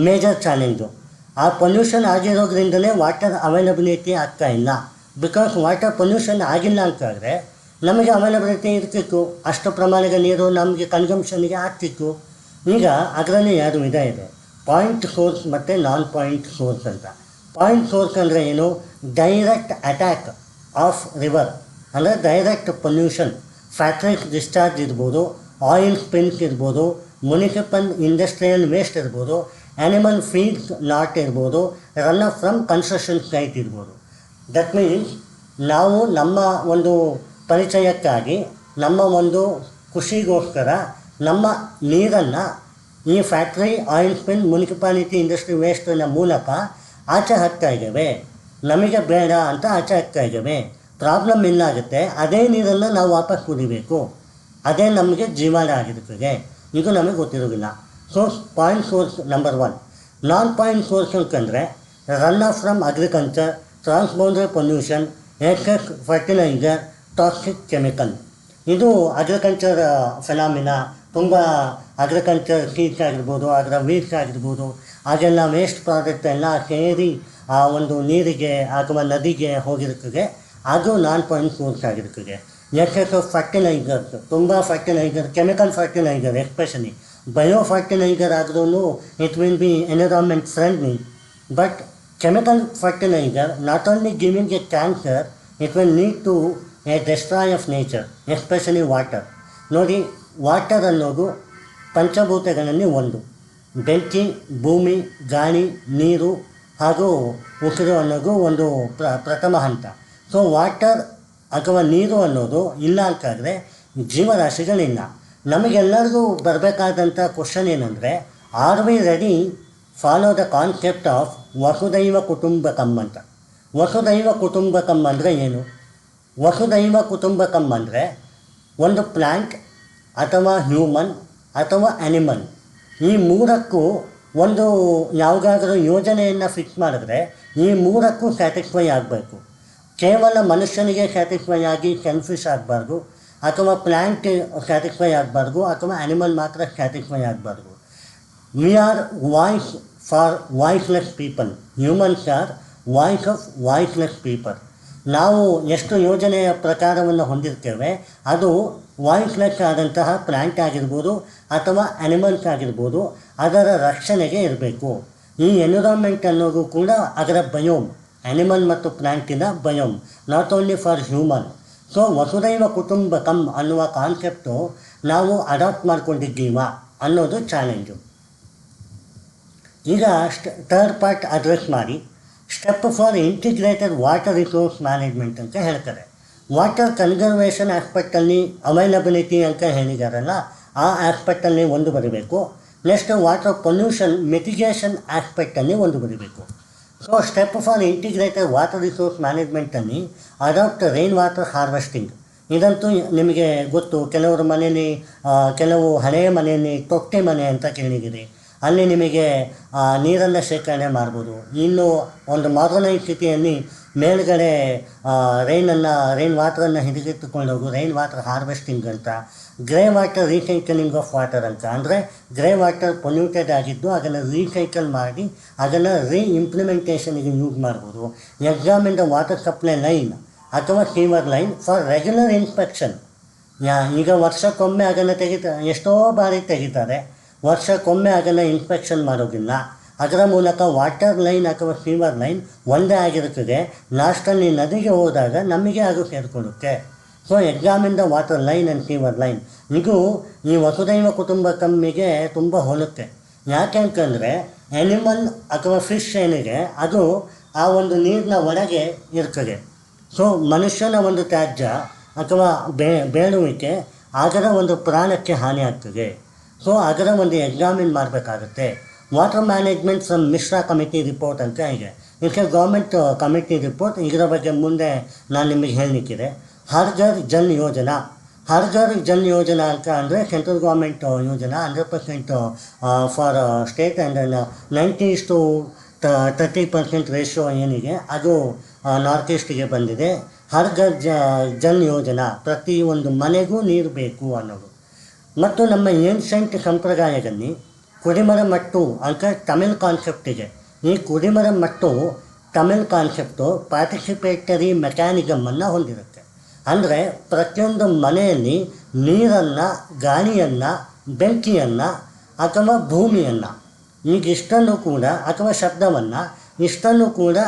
ಮೇಜರ್ ಚಾಲೆಂಜು. ಆ ಪೊಲ್ಯೂಷನ್ ಆಗಿರೋದ್ರಿಂದಲೇ ವಾಟರ್ ಅವೈಲಬಿಲಿಟಿ ಆಗ್ತಾ ಇಲ್ಲ. ಬಿಕಾಸ್ ವಾಟರ್ ಪೊಲ್ಯೂಷನ್ ಆಗಿಲ್ಲ ಅಂತಾದರೆ ನಮಗೆ ಅವೈಲಬಿಲಿಟಿ ಇರ್ತಿತ್ತು, ಅಷ್ಟು ಪ್ರಮಾಣದ ನೀರು ನಮಗೆ ಕನ್ಸಂಪ್ಷನ್ಗೆ ಆಗ್ತಿತ್ತು. ಈಗ ಅದರಲ್ಲಿ ಎರಡು ವಿಧ ಇದೆ, ಪಾಯಿಂಟ್ ಸೋರ್ಸ್ ಮತ್ತು ನಾನ್ ಪಾಯಿಂಟ್ ಸೋರ್ಸ್ ಅಂತ. ಪಾಯಿಂಟ್ ಸೋರ್ಸ್ ಅಂದರೆ ಏನು? ಡೈರೆಕ್ಟ್ ಅಟ್ಯಾಕ್ ಆಫ್ ರಿವರ್, ಅಂದರೆ ಡೈರೆಕ್ಟ್ ಪೊಲ್ಯೂಷನ್, ಫ್ಯಾಕ್ಟ್ರೀಸ್ ಡಿಸ್ಚಾರ್ಜ್ ಇರ್ಬೋದು, ಆಯಿಲ್ ಸ್ಪಿಲ್ಸ್ ಇರ್ಬೋದು, ಮುನಿಸಿಪಲ್ ಇಂಡಸ್ಟ್ರಿಯಲ್ ವೇಸ್ಟ್ ಇರ್ಬೋದು, ಆ್ಯನಿಮಲ್ ಫೀಡ್ಸ್ ಲಾಟ್ ಇರ್ಬೋದು, run off from construction site ಇರ್ಬೋದು. ದಟ್ ಮೀನ್ಸ್ ನಾವು ನಮ್ಮ ಒಂದು ಪರಿಚಯಕ್ಕಾಗಿ, ನಮ್ಮ ಒಂದು ಖುಷಿಗೋಸ್ಕರ ನಮ್ಮ ನೀರನ್ನು ಈ factory, oil spill, municipality industry ವೇಸ್ಟಿನ ಮೂಲಕ ಆಚೆ ಹಾಕ್ತಾ ಇದ್ದೇವೆ. ನಮಗೆ ಬೇಡ ಅಂತ ಆಚೆ ಹಾಕ್ತಾ ಇದ್ದೇವೆ. ಪ್ರಾಬ್ಲಮ್ ಏನಾಗುತ್ತೆ, ಅದೇ ನೀರನ್ನು ನಾವು ವಾಪಸ್ ಕುಡಿಬೇಕು, ಅದೇ ನಮಗೆ ಜೀವನ ಆಗಿರ್ತದೆ. ಇದು ನಮಗೆ ಗೊತ್ತಿರೋದಿಲ್ಲ. So point source number 1. Non point source ಅಂತಂದರೆ run off from agriculture, transboundary pollution, excess fertiliser, toxic chemical. ಇದು ಅಗ್ರಿಕಲ್ಚರ್ ಫೆನಾಮಿನಾ. ತುಂಬ ಅಗ್ರಿಕಲ್ಚರ್ ಸೀಡ್ಸ್ ಆಗಿರ್ಬೋದು, ಅದರ ವೀಡ್ಸ್ ಆಗಿರ್ಬೋದು, ಅದೆಲ್ಲ ವೇಸ್ಟ್ ಪ್ರಾಡಕ್ಟ್ ಎಲ್ಲ ಸೇರಿ ಆ ಒಂದು ನೀರಿಗೆ ಅಥವಾ ನದಿಗೆ ಹೋಗಿರ್ತದೆ. ಅದು ನಾನ್ ಪಾಯಿಂಟ್ ಸೋರ್ಸ್ ಆಗಿರ್ತದೆ. ಎಕ್ಸೆಸ್ ಆಫ್ ಫರ್ಟಿಲೈಸರ್ಸ್, ತುಂಬ fertiliser, chemical fertiliser, especially bio fertiliser ಆದ್ರೂ it will be environment friendly. But chemical fertilizer not only giving a cancer, it will lead to a destroy of nature, especially water. ನೋಡಿ, water ಅನ್ನೋದು ಪಂಚಭೂತಗಳಲ್ಲಿ ಒಂದು. ಬೆಂಕಿ, ಭೂಮಿ, ಗಾಳಿ, ನೀರು ಹಾಗೂ ಉಸಿರು ಅನ್ನೋದು ಒಂದು ಪ್ರಥಮ ಹಂತ. ಸೊ ವಾಟರ್ ಅಥವಾ ನೀರು ಅನ್ನೋದು ಇಲ್ಲ ಅಂತಾದರೆ ಜೀವರಾಶಿಗಳಿಲ್ಲ. ನಮಗೆಲ್ಲರಿಗೂ ಬರಬೇಕಾದಂಥ ಕ್ವಶನ್ ಏನಂದರೆ, are we ready follow the concept of ವಸುದೈವ ಕುಟುಂಬಕಂ ಅಂತ. ವಸುದೈವ ಕುಟುಂಬಕಂ ಅಂದರೆ ಏನು? ವಸುದೈವ ಕುಟುಂಬಕಂ ಅಂದರೆ ಒಂದು ಪ್ಲ್ಯಾಂಟ್ ಅಥವಾ ಹ್ಯೂಮನ್ ಅಥವಾ ಆ್ಯನಿಮಲ್, ಈ ಮೂರಕ್ಕೂ ಒಂದು ಯಾವುದಾದ್ರೂ ಯೋಜನೆಯನ್ನು ಫಿಕ್ಸ್ ಮಾಡಿದ್ರೆ ಈ ಮೂರಕ್ಕೂ ಸ್ಯಾಟಿಸ್ಫೈ ಆಗಬೇಕು. ಕೇವಲ ಮನುಷ್ಯನಿಗೆ ಸ್ಯಾಟಿಸ್ಫೈ ಆಗಿ ಸೆಲ್ಫಿಶ್ ಆಗಬಾರ್ದು, ಅಥವಾ ಪ್ಲ್ಯಾಂಟ್ ಸ್ಯಾಟಿಸ್ಫೈ ಆಗಬಾರ್ದು, ಅಥವಾ ಆ್ಯನಿಮಲ್ ಮಾತ್ರ ಸ್ಯಾಟಿಸ್ಫೈ ಆಗಬಾರ್ದು. We are voice for voiceless people. Humans are voice of voiceless people. ನಾವು ಎಷ್ಟು ಯೋಜನೆಯ ಪ್ರಕಾರವನ್ನು ಹೊಂದಿರ್ತೇವೆ ಅದು ವಾಯ್ಸ್ಲೆಸ್ ಆದಂತಹ ಪ್ಲ್ಯಾಂಟ್ ಆಗಿರ್ಬೋದು ಅಥವಾ ಆ್ಯನಿಮಲ್ಸ್ ಆಗಿರ್ಬೋದು, ಅದರ ರಕ್ಷಣೆಗೆ ಇರಬೇಕು. ಈ ಎನ್ವಿರಾನ್ಮೆಂಟ್ ಅನ್ನೋದು ಕೂಡ ಅದರ ಬಯೋಮ್, ಆ್ಯನಿಮಲ್ ಮತ್ತು ಪ್ಲ್ಯಾಂಟಿನ biome, not only for human. So ವಸುದೈವ ಕುಟುಂಬಕಂ ಅನ್ನುವ ಕಾನ್ಸೆಪ್ಟು ನಾವು ಅಡಾಪ್ಟ್ ಮಾಡ್ಕೊಂಡಿದ್ದೀವ ಅನ್ನೋದು ಚಾಲೆಂಜು. ಈಗ ಥರ್ಡ್ ಪಾರ್ಟ್ ಅಡ್ರೆಸ್ ಮಾಡಿ step for integrated water resource management ಅಂತ ಹೇಳ್ತಾರೆ. ವಾಟರ್ ಕನ್ಸರ್ವೇಷನ್ ಆಸ್ಪೆಕ್ಟಲ್ಲಿ ಅವೈಲಬಿಲಿಟಿ ಅಂತ ಹೇಳಿದಾರಲ್ಲ, ಆ ಆಸ್ಪೆಕ್ಟಲ್ಲಿ ಒಂದು ಬರಬೇಕು. ನೆಕ್ಸ್ಟ್ ವಾಟರ್ ಪೊಲ್ಯೂಷನ್ ಮಿಟಿಗೇಷನ್ ಆಸ್ಪೆಕ್ಟಲ್ಲಿ ಒಂದು ಬರಬೇಕು. So step for integrated water resource ಮ್ಯಾನೇಜ್ಮೆಂಟಲ್ಲಿ ಅಡಾಪ್ಟ್ ರೈನ್ ವಾಟರ್ ಹಾರ್ವೆಸ್ಟಿಂಗ್. ಇದಂತೂ ನಿಮಗೆ ಗೊತ್ತು. ಕೆಲವರ ಮನೆಯಲ್ಲಿ, ಕೆಲವು ಹಳೆಯ ಮನೆಯಲ್ಲಿ ತೊಟ್ಟೆ ಮನೆ ಅಂತ ಕೇಳಿದ್ದೀರಿ. ಅಲ್ಲಿ ನಿಮಗೆ ನೀರನ್ನು ಶೇಖರಣೆ ಮಾಡ್ಬೋದು. ಇನ್ನು ಒಂದು ಮಾಡರ್ನೈಸ್ ಸಿಟಿಯಲ್ಲಿ ಮೇಲ್ಗಡೆ ರೈನ್ ವಾಟರನ್ನು ಹಿಡಿದಿಟ್ಟುಕೊಂಡೋಗು ರೈನ್ ವಾಟರ್ ಹಾರ್ವೆಸ್ಟಿಂಗ್ ಅಂತ, grey water recycling of water ಅಂತ. ಅಂದರೆ ಗ್ರೇ ವಾಟರ್ ಪೊಲ್ಯೂಟೆಡ್ ಆಗಿದ್ದು ಅದನ್ನು ರೀಸೈಕಲ್ ಮಾಡಿ ಅದನ್ನು ಇಂಪ್ಲಿಮೆಂಟೇಷನ್ಗೆ ಯೂಸ್ ಮಾಡ್ಬೋದು. Examine the water supply line ಅಥವಾ sewer line for regular inspection. ಈಗ ವರ್ಷಕ್ಕೊಮ್ಮೆ ಅದನ್ನು ಎಷ್ಟೋ ಬಾರಿ ತೆಗಿತಾರೆ, ವರ್ಷಕ್ಕೊಮ್ಮೆ ಅದನ್ನು ಇನ್ಸ್ಪೆಕ್ಷನ್ ಮಾಡೋದಿಲ್ಲ. ಅದರ ಮೂಲಕ ವಾಟರ್ ಲೈನ್ ಅಥವಾ ಸೀವರ್ ಲೈನ್ ಒಂದೇ ಆಗಿರುತ್ತದೆ. ಲಾಸ್ಟಲ್ಲಿ ನದಿಗೆ ಹೋದಾಗ ನಮಗೆ ಅದು ಸೇರಿಕೊಳ್ಳುತ್ತೆ. So examine the water line and sewer line ಇದು ಈ ವಸುದೈವ ಕುಟುಂಬಕಮ್ಮಿಗೆ ತುಂಬ ಹೋಲುತ್ತೆ. ಯಾಕೆ ಅಂತಂದರೆ ಎನಿಮಲ್ ಅಥವಾ ಫಿಶ್ ಏನಿದೆ ಅದು ಆ ಒಂದು ನೀರಿನ ಒಳಗೆ ಇರ್ತದೆ. ಸೊ ಮನುಷ್ಯನ ಒಂದು ತ್ಯಾಜ್ಯ ಅಥವಾ ಬೇಡುವಿಕೆ ಅದರ ಒಂದು ಪ್ರಾಣಕ್ಕೆ ಹಾನಿ ಆಗ್ತದೆ. ಸೊ ಅದರ ಒಂದು ಎಕ್ಸಾಮಿನ್ ಮಾಡಬೇಕಾಗುತ್ತೆ. Water management from Mishra committee report ಅಂತ ಇದೆ. ಇದಕ್ಕೆ ಗೌರ್ಮೆಂಟ್ ಕಮಿಟಿ ರಿಪೋರ್ಟ್. ಇದರ ಬಗ್ಗೆ ಮುಂದೆ ನಾನು ನಿಮಗೆ ಹೇಳಲಿಕ್ಕಿದೆ. ಹರ್ ಘರ್ ಜಲ್ ಯೋಜನಾ. ಹರ್ ಘರ್ ಜಲ್ ಯೋಜನಾ ಅಂತ ಅಂದರೆ central government Yojana 100% for state and 90-30% ratio ಏನಿದೆ ಅದು ನಾರ್ತ್ ಈಸ್ಟಿಗೆ ಬಂದಿದೆ. ಹರ್ ಘರ್ ಜಲ್ ಯೋಜನಾ, ಪ್ರತಿಯೊಂದು ಮನೆಗೂ ನೀರು ಬೇಕು ಅನ್ನೋದು. ಮತ್ತು ನಮ್ಮ ಏನ್ಷಂಟ್ ಸಂಪ್ರದಾಯದಲ್ಲಿ ಕುಡಿಮರ ಮಟ್ಟು ಅಂತ ತಮಿಳ್ ಕಾನ್ಸೆಪ್ಟ್ ಇದೆ. ಈ ಕುಡಿಮರ ಮಟ್ಟು ತಮಿಳ್ ಕಾನ್ಸೆಪ್ಟು ಪಾರ್ಟಿಸಿಪೇಟರಿ ಮೆಕ್ಯಾನಿಸಮನ್ನು ಹೊಂದಿರುತ್ತೆ. ಅಂದರೆ ಪ್ರತಿಯೊಂದು ಮನೆಯಲ್ಲಿ ನೀರನ್ನು, ಗಾಳಿಯನ್ನು, ಬೆಂಕಿಯನ್ನು ಅಥವಾ ಭೂಮಿಯನ್ನು, ಈಗ ಇಷ್ಟನ್ನು ಕೂಡ ಅಥವಾ ಶಬ್ದವನ್ನು ಇಷ್ಟನ್ನು ಕೂಡ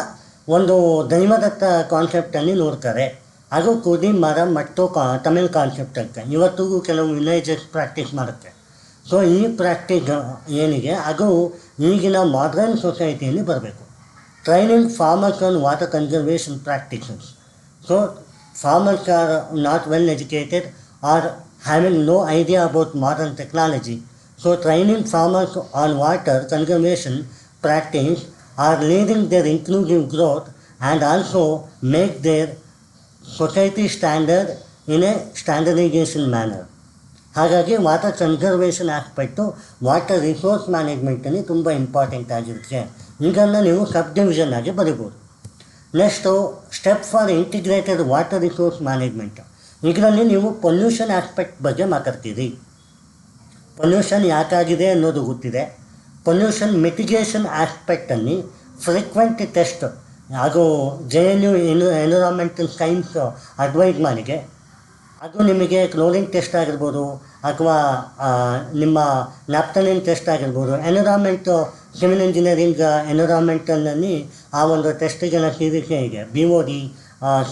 ಒಂದು ದೈವದತ್ತ ಕಾನ್ಸೆಪ್ಟಲ್ಲಿ ನೋಡ್ತಾರೆ. ಅದು ಕುಡಿ ಮರ ಮಟ್ಟು ತಮಿಳ್ ಕಾನ್ಸೆಪ್ಟ್ ಅಂತ ಇವತ್ತಿಗೂ ಕೆಲವು ವಿಲೇಜಸ್ ಪ್ರಾಕ್ಟೀಸ್ ಮಾಡುತ್ತೆ. ಸೊ ಈ ಪ್ರಾಕ್ಟೀಸ್ ಏನಿದೆ ಅದು ಈಗಿನ ಮಾಡರ್ನ್ ಸೊಸೈಟಿಯಲ್ಲಿ ಬರಬೇಕು. Training farmers on water conservation practices. So farmers are not well educated or having no idea about modern technology. So training farmers on water conservation practice are leading their inclusive growth and also make their society standard in a standardization manner. ಹಾಗಾಗಿ water conservation aspect water resource ಮ್ಯಾನೇಜ್ಮೆಂಟಲ್ಲಿ ತುಂಬ important ಆಗಿರುತ್ತೆ. ಇದನ್ನು ನೀವು subdivision ಆಗಿ ಬರೀಬೋದು. Next step for integrated water resource management. ಇದರಲ್ಲಿ ನೀವು ಪೊಲ್ಯೂಷನ್ ಆಸ್ಪೆಕ್ಟ್ ಬಗ್ಗೆ ಮಾತಾಡ್ತೀರಿ. ಪೊಲ್ಯೂಷನ್ ಯಾಕಾಗಿದೆ ಅನ್ನೋದು ಗೊತ್ತಿದೆ. ಪೊಲ್ಯೂಷನ್ ಮಿಟಿಗೇಷನ್ ಆಸ್ಪೆಕ್ಟಲ್ಲಿ ಫ್ರೀಕ್ವೆಂಟ್ ಟೆಸ್ಟ್ ಹಾಗೂ JNU ಎನ್ವಿರಾನ್ಮೆಂಟಲ್ ಸೈನ್ಸ್ ಅಡ್ವೈಸ್ ಮಾಡಿದೆ. ಅದು ನಿಮಗೆ ಕ್ಲೋರಿನ್ ಟೆಸ್ಟ್ ಆಗಿರ್ಬೋದು ಅಥವಾ ನಿಮ್ಮ ನ್ಯಾಪ್ಥಲಿನ್ ಟೆಸ್ಟ್ ಆಗಿರ್ಬೋದು. ಎನ್ವಿರಾನ್ಮೆಂಟು ಸಿವಿಲ್ ಇಂಜಿನಿಯರಿಂಗ್ ಎನ್ವಿರಾನ್ಮೆಂಟಲ್ನಲ್ಲಿ ಆ ಒಂದು ಟೆಸ್ಟಿಗೆಲ್ಲ ಸೀರೀಸೇ ಇದೆ. BOD,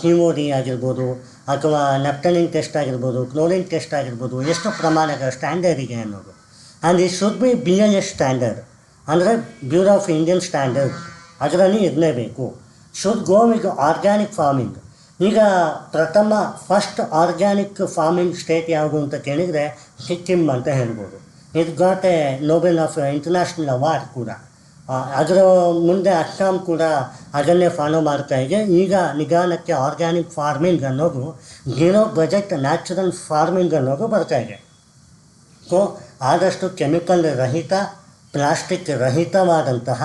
COD ಆಗಿರ್ಬೋದು ಅಥವಾ ನ್ಯಾಪ್ಥಲಿನ್ ಟೆಸ್ಟ್ ಆಗಿರ್ಬೋದು, ಕ್ಲೋರಿನ್ ಟೆಸ್ಟ್ ಆಗಿರ್ಬೋದು, ಎಷ್ಟು ಪ್ರಮಾಣದ ಸ್ಟ್ಯಾಂಡರ್ಡ್ ಇದೆ ಅನ್ನೋದು. And it should be BIS standard, ಅಂದರೆ ಬ್ಯೂರೋ ಆಫ್ ಇಂಡಿಯನ್ ಸ್ಟ್ಯಾಂಡರ್ಡ್ಸ್, ಅದರಲ್ಲಿ ಇರಲೇಬೇಕು. Should go with organic farming. ಈಗ ಫಸ್ಟ್ ಆರ್ಗ್ಯಾನಿಕ್ ಫಾರ್ಮಿಂಗ್ ಸ್ಟೇಟ್ ಯಾವುದು ಅಂತ ಕೇಳಿದರೆ ಸಿಕ್ಕಿಮ್ ಅಂತ ಹೇಳ್ಬೋದು. It got A Nobel of international award ಕೂಡ. ಅದರ ಮುಂದೆ ಅಸ್ಸಾಂ ಕೂಡ ಅದನ್ನೇ ಫಾಲೋ ಮಾಡ್ತಾ ಇದೆ. ಈಗ ನಿಧಾನಕ್ಕೆ ಆರ್ಗ್ಯಾನಿಕ್ ಫಾರ್ಮಿಂಗ್ ಅನ್ನೋದು, ಝೀರೋ ಬಜೆಟ್ ನ್ಯಾಚುರಲ್ ಫಾರ್ಮಿಂಗ್ ಅನ್ನೋದು ಬರ್ತಾ ಇದೆ. ಸೊ ಆದಷ್ಟು ಕೆಮಿಕಲ್ ರಹಿತ, ಪ್ಲಾಸ್ಟಿಕ್ ರಹಿತವಾದಂತಹ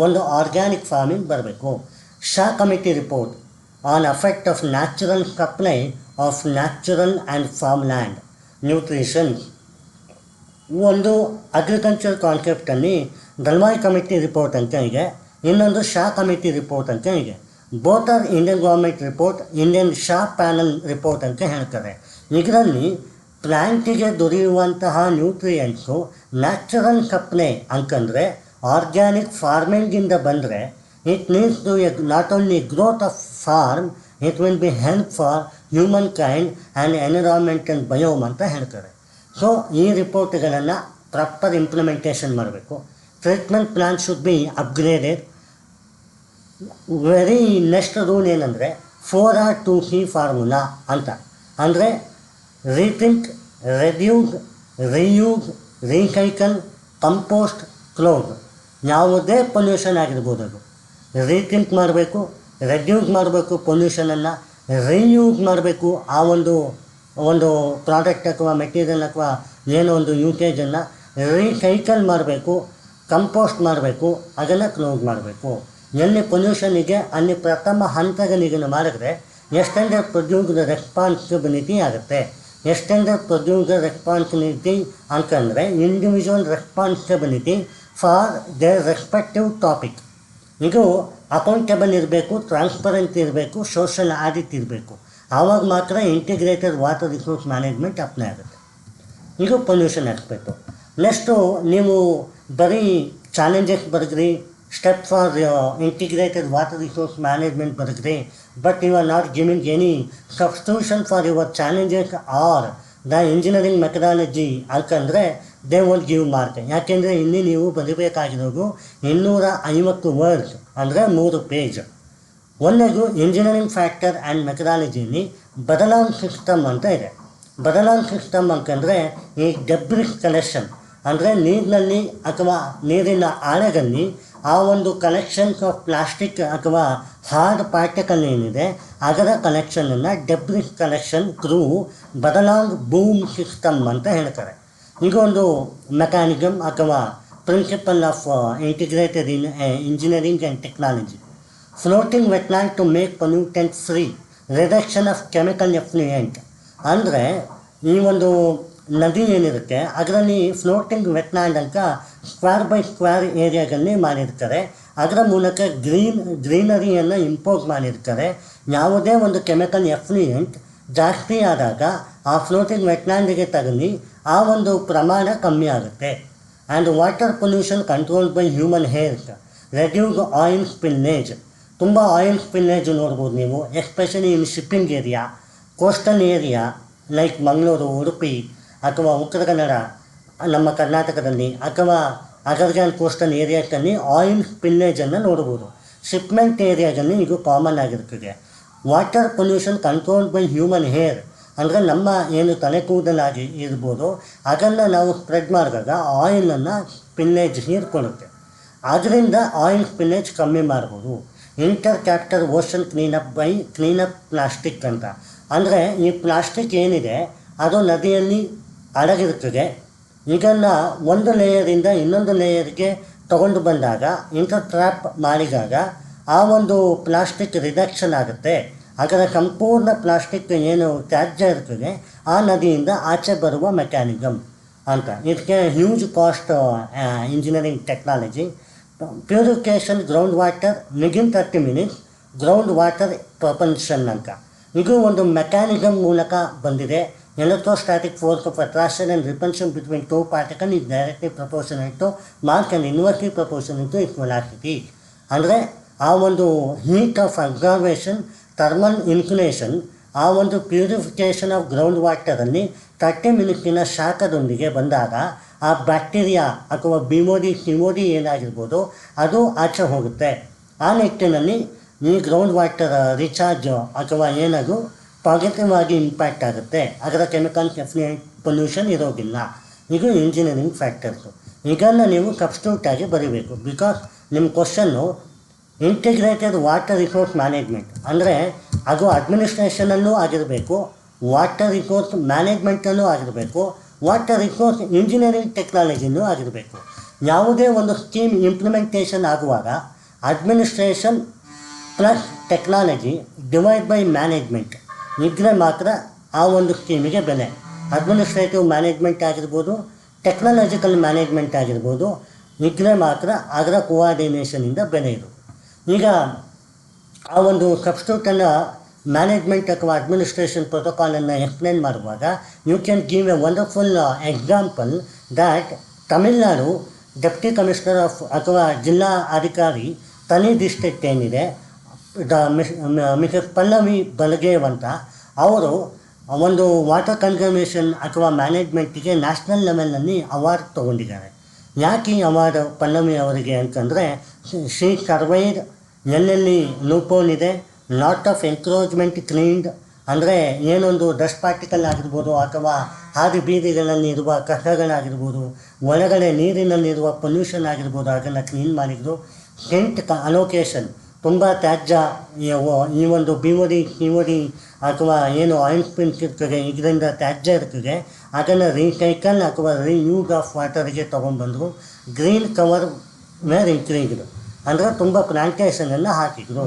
ಒಂದು ಆರ್ಗ್ಯಾನಿಕ್ ಫಾರ್ಮಿಂಗ್ ಬರಬೇಕು. Shah committee report on effect of natural supply of natural and farm land nutrition. ಒಂದು ಅಗ್ರಿಕಲ್ಚರ್ ಕಾನ್ಸೆಪ್ಟಲ್ಲಿ ದಲ್ವಾಯ್ ಕಮಿಟಿ ರಿಪೋರ್ಟ್ ಅಂತ ಇದೆ, ಇನ್ನೊಂದು ಶಾ ಕಮಿಟಿ ರಿಪೋರ್ಟ್ ಅಂತ ಇದೆ. Both are Indian government report, Indian Shah panel report ಅಂತ ಹೇಳ್ತಾರೆ. ಇದರಲ್ಲಿ ಪ್ಲ್ಯಾಂಟಿಗೆ ದೊರೆಯುವಂತಹ ನ್ಯೂಟ್ರಿಯೆಂಟ್ಸು ನ್ಯಾಚುರಲ್ ಸಪ್ಲೈ ಅಂತಂದರೆ ಆರ್ಗ್ಯಾನಿಕ್ ಫಾರ್ಮಿಂಗಿಂದ ಬಂದರೆ it needs to not only growth of farm, it will be help for human kind and environment and biome ಅಂತ ಹೇಳ್ತಾರೆ. ಸೊ ಈ ರಿಪೋರ್ಟ್ಗಳನ್ನು ಪ್ರಾಪರ್ ಇಂಪ್ಲಿಮೆಂಟೇಷನ್ ಮಾಡಬೇಕು. Treatment plan should be upgraded. Very next rule ಏನಂದರೆ 4R2C formula ಅಂತ. ಅಂದರೆ rethink, reduce, reuse, recycle, compost, close. ಯಾವುದೇ pollution ಆಗಿರ್ಬೋದು, ಅದು ರೀಥಿಂಕ್ ಮಾಡಬೇಕು, ರೆಡ್ಯೂಸ್ ಮಾಡಬೇಕು ಪೊಲ್ಯೂಷನನ್ನು, ರೀಯೂಸ್ ಮಾಡಬೇಕು ಆ ಒಂದು ಪ್ರಾಡಕ್ಟ್ ಅಥವಾ ಮೆಟೀರಿಯಲ್ ಅಥವಾ ಏನೋ ಒಂದು ಯೂಸೇಜನ್ನು, ರೀಸೈಕಲ್ ಮಾಡಬೇಕು, ಕಂಪೋಸ್ಟ್ ಮಾಡಬೇಕು, ಅದನ್ನು ಕ್ಲೋಸ್ ಮಾಡಬೇಕು. ಎಲ್ಲಿ ಪೊಲ್ಯೂಷನಿಗೆ ಅಲ್ಲಿ ಪ್ರಥಮ ಹಂತಗಳಿಗೆ ಮಾಡಿದ್ರೆ ಎಕ್ಸ್ಟೆಂಡೆಡ್ ಪ್ರೊಡ್ಯೂಸರ್ ರೆಸ್ಪಾನ್ಸಿಬಿಲಿಟಿ ಆಗುತ್ತೆ. ಎಕ್ಸ್ಟೆಂಡೆಡ್ ಪ್ರೊಡ್ಯೂಸರ್ ರೆಸ್ಪಾನ್ಸಿಬಿಲಿಟಿ ಅಂತಂದರೆ individual responsibility for their respective topic. ಇದು ಅಕೌಂಟೇಬಲ್ ಇರಬೇಕು, ಟ್ರಾನ್ಸ್ಪರೆಂಟ್ ಇರಬೇಕು, ಸೋಷಲ್ ಆಡಿಟ್ ಇರಬೇಕು. ಆವಾಗ ಮಾತ್ರ integrated water resource management apply ಆಗುತ್ತೆ. ಇದು ಪೊಲ್ಯೂಷನ್ ಆಸ್ಪೆಕ್ಟು. ನೆಕ್ಸ್ಟು ನೀವು ಬರೀ ಚಾಲೆಂಜಸ್ ಬರೆದ್ರಿ, step for integrated water resource management ಬರೆದ್ರಿ, but you are not giving any substitution for your challenges are the engineering methodology ಅಂತಂದರೆ ದೇ ವೋಂಟ್ ಗಿವ್ ಮಾರ್ಕ್. ಯಾಕೆಂದರೆ ಇಲ್ಲಿ ನೀವು ಬರೀಬೇಕಾಗಿರೋದು 250 ವರ್ಡ್ಸ್, ಅಂದರೆ 3 ಪೇಜ್. ಒಂದನೇದು ಇಂಜಿನಿಯರಿಂಗ್ ಫ್ಯಾಕ್ಟರ್ ಆ್ಯಂಡ್ ಮೆಥಡಾಲಜಿಯಲ್ಲಿ ಬದಲಾವಣೆ ಸಿಸ್ಟಮ್ ಅಂತ ಇದೆ. ಬದಲಾವಣೆ ಸಿಸ್ಟಮ್ ಅಂತಂದರೆ ಈ ಡೆಬ್ರಿಸ್ ಕಲೆಕ್ಷನ್, ಅಂದರೆ ನೀರಿನಲ್ಲಿ ಅಥವಾ ನೀರಿನ ಆಳದಲ್ಲಿ ಆ ಒಂದು ಕಲೆಕ್ಷನ್ಸ್ ಆಫ್ ಪ್ಲಾಸ್ಟಿಕ್ ಅಥವಾ ಹಾರ್ಡ್ ಪಾರ್ಟಿಕಲ್ ಏನಿದೆ ಅದರ ಕಲೆಕ್ಷನನ್ನು ಡೆಬ್ರಿಸ್ ಕಲೆಕ್ಷನ್ ಥ್ರೂ ಬದಲಾವಣೆ ಬೂಮ್ ಸಿಸ್ಟಮ್ ಅಂತ ಹೇಳ್ತಾರೆ. ಈಗ ಒಂದು ಮೆಕ್ಯಾನಿಸಮ್ ಅಥವಾ principle of integrated engineering and technology. Floating wetland to make pollutant free, reduction of chemical effluent. ಅಂದರೆ ಈ ಒಂದು ನದಿ ಏನಿರುತ್ತೆ ಅದರಲ್ಲಿ ಫ್ಲೋಟಿಂಗ್ ವೆಟ್ಲ್ಯಾಂಡ್ ಅಂತ ಸ್ಕ್ವೇರ್ ಬೈ ಸ್ಕ್ವೇರ್ ಏರಿಯಾಗಳಲ್ಲಿ ಮಾಡಿರ್ತಾರೆ. ಅದರ ಮೂಲಕ ಗ್ರೀನರಿಯನ್ನು ಇಂಪೋಸ್ ಮಾಡಿರ್ತಾರೆ. ಯಾವುದೇ ಒಂದು ಕೆಮಿಕಲ್ ಎಫ್ಲೂಯೆಂಟ್ ಜಾಸ್ತಿ ಆದಾಗ ಆ ಫ್ಲೋಟಿಂಗ್ ವೆಟ್ಲ್ಯಾಂಡಿಗೆ ತಗಲಿ ಆ ಒಂದು ಪ್ರಮಾಣ ಕಮ್ಮಿ ಆಗುತ್ತೆ. And water pollution control by human hairs, reduce oil spillage. ತುಂಬ ಆಯಿಲ್ ಸ್ಪಿಲ್ಲೇಜ್ ನೋಡ್ಬೋದು ನೀವು, especially in shipping area, coastal area like Mangaluru, Udupi ಅಥವಾ ಉತ್ತರ ಕನ್ನಡ ನಮ್ಮ ಕರ್ನಾಟಕದಲ್ಲಿ ಅಥವಾ ಅದರ್ಗನ್ ಕೋಸ್ಟಲ್ ಏರಿಯಾದಲ್ಲಿ ಆಯಿಲ್ ಸ್ಪಿಲ್ಲೇಜನ್ನು ನೋಡ್ಬೋದು. ಶಿಪ್ಮೆಂಟ್ ಏರಿಯಾದಲ್ಲಿ ಇದು ಕಾಮನ್ ಆಗಿರ್ತದೆ. Water pollution control by human hair, ಅಂದರೆ ನಮ್ಮ ಏನು ತಲೆ ಕೂದಲಾಗಿ ಇರ್ಬೋದು ಅದನ್ನು ನಾವು ಸ್ಪ್ರೆಡ್ ಮಾಡಿದಾಗ ಆಯಿಲನ್ನು ಸ್ಪಿಲ್ಲೇಜ್ ಹೀರ್ಕೊಳ್ಳುತ್ತೆ. ಆದ್ದರಿಂದ ಆಯಿಲ್ ಸ್ಪಿಲ್ಲೇಜ್ ಕಮ್ಮಿ ಮಾಡ್ಬೋದು. ಇಂಟರ್ ಕ್ಯಾಪ್ಟರ್ ಓಷನ್ ಕ್ಲೀನಪ್ ಪ್ಲಾಸ್ಟಿಕ್ ಅಂತ. ಅಂದರೆ ಈ ಪ್ಲಾಸ್ಟಿಕ್ ಏನಿದೆ ಅದು ನದಿಯಲ್ಲಿ ಅಡಗಿರ್ತದೆ. ಇದನ್ನು ಒಂದು ಲೇಯರಿಂದ ಇನ್ನೊಂದು ಲೇಯರ್ಗೆ ತಗೊಂಡು ಬಂದಾಗ ಇಂಟರ್ ಟ್ರ್ಯಾಪ್ ಮಾಡಿದಾಗ ಆ ಒಂದು ಪ್ಲಾಸ್ಟಿಕ್ ರಿಡಕ್ಷನ್ ಆಗುತ್ತೆ. ಅದರ ಸಂಪೂರ್ಣ ಪ್ಲಾಸ್ಟಿಕ್ ಏನು ತ್ಯಾಜ್ಯ ಇರ್ತದೆ ಆ ನದಿಯಿಂದ ಆಚೆ ಬರುವ ಮೆಕ್ಯಾನಿಸಮ್ ಅಂತ. ಇದಕ್ಕೆ huge cost engineering technology. Purification groundwater within 30 minutes, groundwater ಪ್ರಪಂಚನ್ ಅಂತ. ಇದು ಒಂದು ಮೆಕ್ಯಾನಿಸಮ್ ಮೂಲಕ ಬಂದಿದೆ. Electrostatic force of attraction and repulsion between 2 particles is directly proportional to mass and inversely proportional to its velocity. ಅಂದರೆ ಆ ಒಂದು heat of observation, thermal insulation, ಆ ಒಂದು ಪ್ಯೂರಿಫಿಕೇಷನ್ ಆಫ್ ಗ್ರೌಂಡ್ ವಾಟರಲ್ಲಿ 30 minutes ಶಾಖದೊಂದಿಗೆ ಬಂದಾಗ ಆ ಬ್ಯಾಕ್ಟೀರಿಯಾ ಅಥವಾ ಸಿಮೋಡಿ ಏನಾಗಿರ್ಬೋದು ಅದು ಆಚೆ ಹೋಗುತ್ತೆ. ಆ ನಿಟ್ಟಿನಲ್ಲಿ ಈ ಗ್ರೌಂಡ್ ವಾಟರ್ ರಿಚಾರ್ಜ್ ಅಥವಾ ಏನದು ಪಾಸಿಟಿವ್ ಆಗಿ ಇಂಪ್ಯಾಕ್ಟ್ ಆಗುತ್ತೆ. ಅದರ ಕೆಮಿಕಲ್ ಪೊಲ್ಯೂಷನ್ ಇರೋದಿಲ್ಲ. ಇದು ಇಂಜಿನಿಯರಿಂಗ್ ಫ್ಯಾಕ್ಟರ್ಸು. ಇದನ್ನು ನೀವು ಸಬ್ಸ್ಟಿಟ್ಯೂಟ್ ಆಗಿ ಬರೀಬೇಕು. ಬಿಕಾಸ್ ನಿಮ್ಮ question integrated water resource management ಅಂದರೆ ಅದು ಅಡ್ಮಿನಿಸ್ಟ್ರೇಷನಲ್ಲೂ ಆಗಿರಬೇಕು, ವಾಟರ್ ರಿಸೋರ್ಸ್ ಮ್ಯಾನೇಜ್ಮೆಂಟಲ್ಲೂ ಆಗಿರಬೇಕು, ವಾಟರ್ ರಿಸೋರ್ಸ್ ಇಂಜಿನಿಯರಿಂಗ್ ಟೆಕ್ನಾಲಜಿನೂ ಆಗಿರಬೇಕು. ಯಾವುದೇ ಒಂದು ಸ್ಕೀಮ್ ಇಂಪ್ಲಿಮೆಂಟೇಷನ್ ಆಗುವಾಗ administration plus technology divide by management ಇದ್ದರೆ ಮಾತ್ರ ಆ ಒಂದು ಸ್ಕೀಮಿಗೆ ಬೆಲೆ. ಅಡ್ಮಿನಿಸ್ಟ್ರೇಟಿವ್ ಮ್ಯಾನೇಜ್ಮೆಂಟ್ ಆಗಿರ್ಬೋದು, ಟೆಕ್ನಾಲಜಿಕಲ್ ಮ್ಯಾನೇಜ್ಮೆಂಟ್ ಆಗಿರ್ಬೋದು, ಇದ್ದರೆ ಮಾತ್ರ ಅದರ ಕೋಆರ್ಡಿನೇಷನಿಂದ ಬೆಲೆ ಇದು. ಈಗ ಆ ಒಂದು ಸಬ್ಸ್ಟಿಟ್ಯೂಟನ್ನು ಮ್ಯಾನೇಜ್ಮೆಂಟ್ ಅಥವಾ ಅಡ್ಮಿನಿಸ್ಟ್ರೇಷನ್ ಪ್ರೋಟೋಕಾಲನ್ನು ಎಕ್ಸ್ಪ್ಲೇನ್ ಮಾಡುವಾಗ you can give a wonderful example that Tamil Nadu deputy commissioner of ಅಥವಾ ಜಿಲ್ಲಾ ಅಧಿಕಾರಿ ತನಿ ಡಿಸ್ಟ್ರಿಕ್ಟ್ ಏನಿದೆ ಮಿಸಸ್ ಪಲ್ಲವಿ ಬಲಗೇವ್ ಅಂತ, ಅವರು ಒಂದು ವಾಟರ್ ಕನ್ಸರ್ವೇಷನ್ ಅಥವಾ ಮ್ಯಾನೇಜ್ಮೆಂಟಿಗೆ ನ್ಯಾಷನಲ್ ಲೆವೆಲ್ನಲ್ಲಿ ಅವಾರ್ಡ್ ತೊಗೊಂಡಿದ್ದಾರೆ. ಯಾಕೆ ಈ ಅವಾರ್ಡ್ ಪಲ್ಲವಿ ಅವರಿಗೆ ಅಂತಂದರೆ, ಶಿ ಸರ್ವೈಡ್ ಎಲ್ಲೆಲ್ಲಿ ಲೂಪೋಲ್ ಇದೆ, ಲಾಟ್ ಆಫ್ ಎನ್ಕ್ರೋಚ್ಮೆಂಟ್ ಕ್ಲೀನ್ಡ್, ಅಂದರೆ ಏನೊಂದು ಡಸ್ಟ್ ಪಾರ್ಟಿಕಲ್ ಆಗಿರ್ಬೋದು ಅಥವಾ ಹಾದಿ ಬೀದಿಗಳಲ್ಲಿರುವ ಕಸಗಳಾಗಿರ್ಬೋದು, ಒಳಗಡೆ ನೀರಿನಲ್ಲಿರುವ ಪೊಲ್ಯೂಷನ್ ಆಗಿರ್ಬೋದು, ಅದನ್ನು ಕ್ಲೀನ್ ಮಾಡಿದ್ರು. ಸೆಂಟ್ ಅಲೋಕೇಶನ್, ತುಂಬ ತ್ಯಾಜ್ಯ ಈ ಒಂದು ಡಿ ಅಥವಾ ಏನು ಆಯಿಲ್ ಸ್ಪಿನ್ಸ್ ಇರ್ತದೆ, ಇದರಿಂದ ತ್ಯಾಜ್ಯ ಇರ್ತದೆ, ಅದನ್ನು ರೀಸೈಕಲ್ ಅಥವಾ ರೀಯೂಸ್ ಆಫ್ ವಾಟರ್ಗೆ ತೊಗೊಂಡ್ಬಂದರು. ಗ್ರೀನ್ ಕವರ್ ವೇರ್ ಇನ್ಕ್ರೀಸ್ಡ್, ಅಂದರೆ ತುಂಬ ಪ್ಲಾಂಟೇಷನನ್ನು ಹಾಕಿದರು.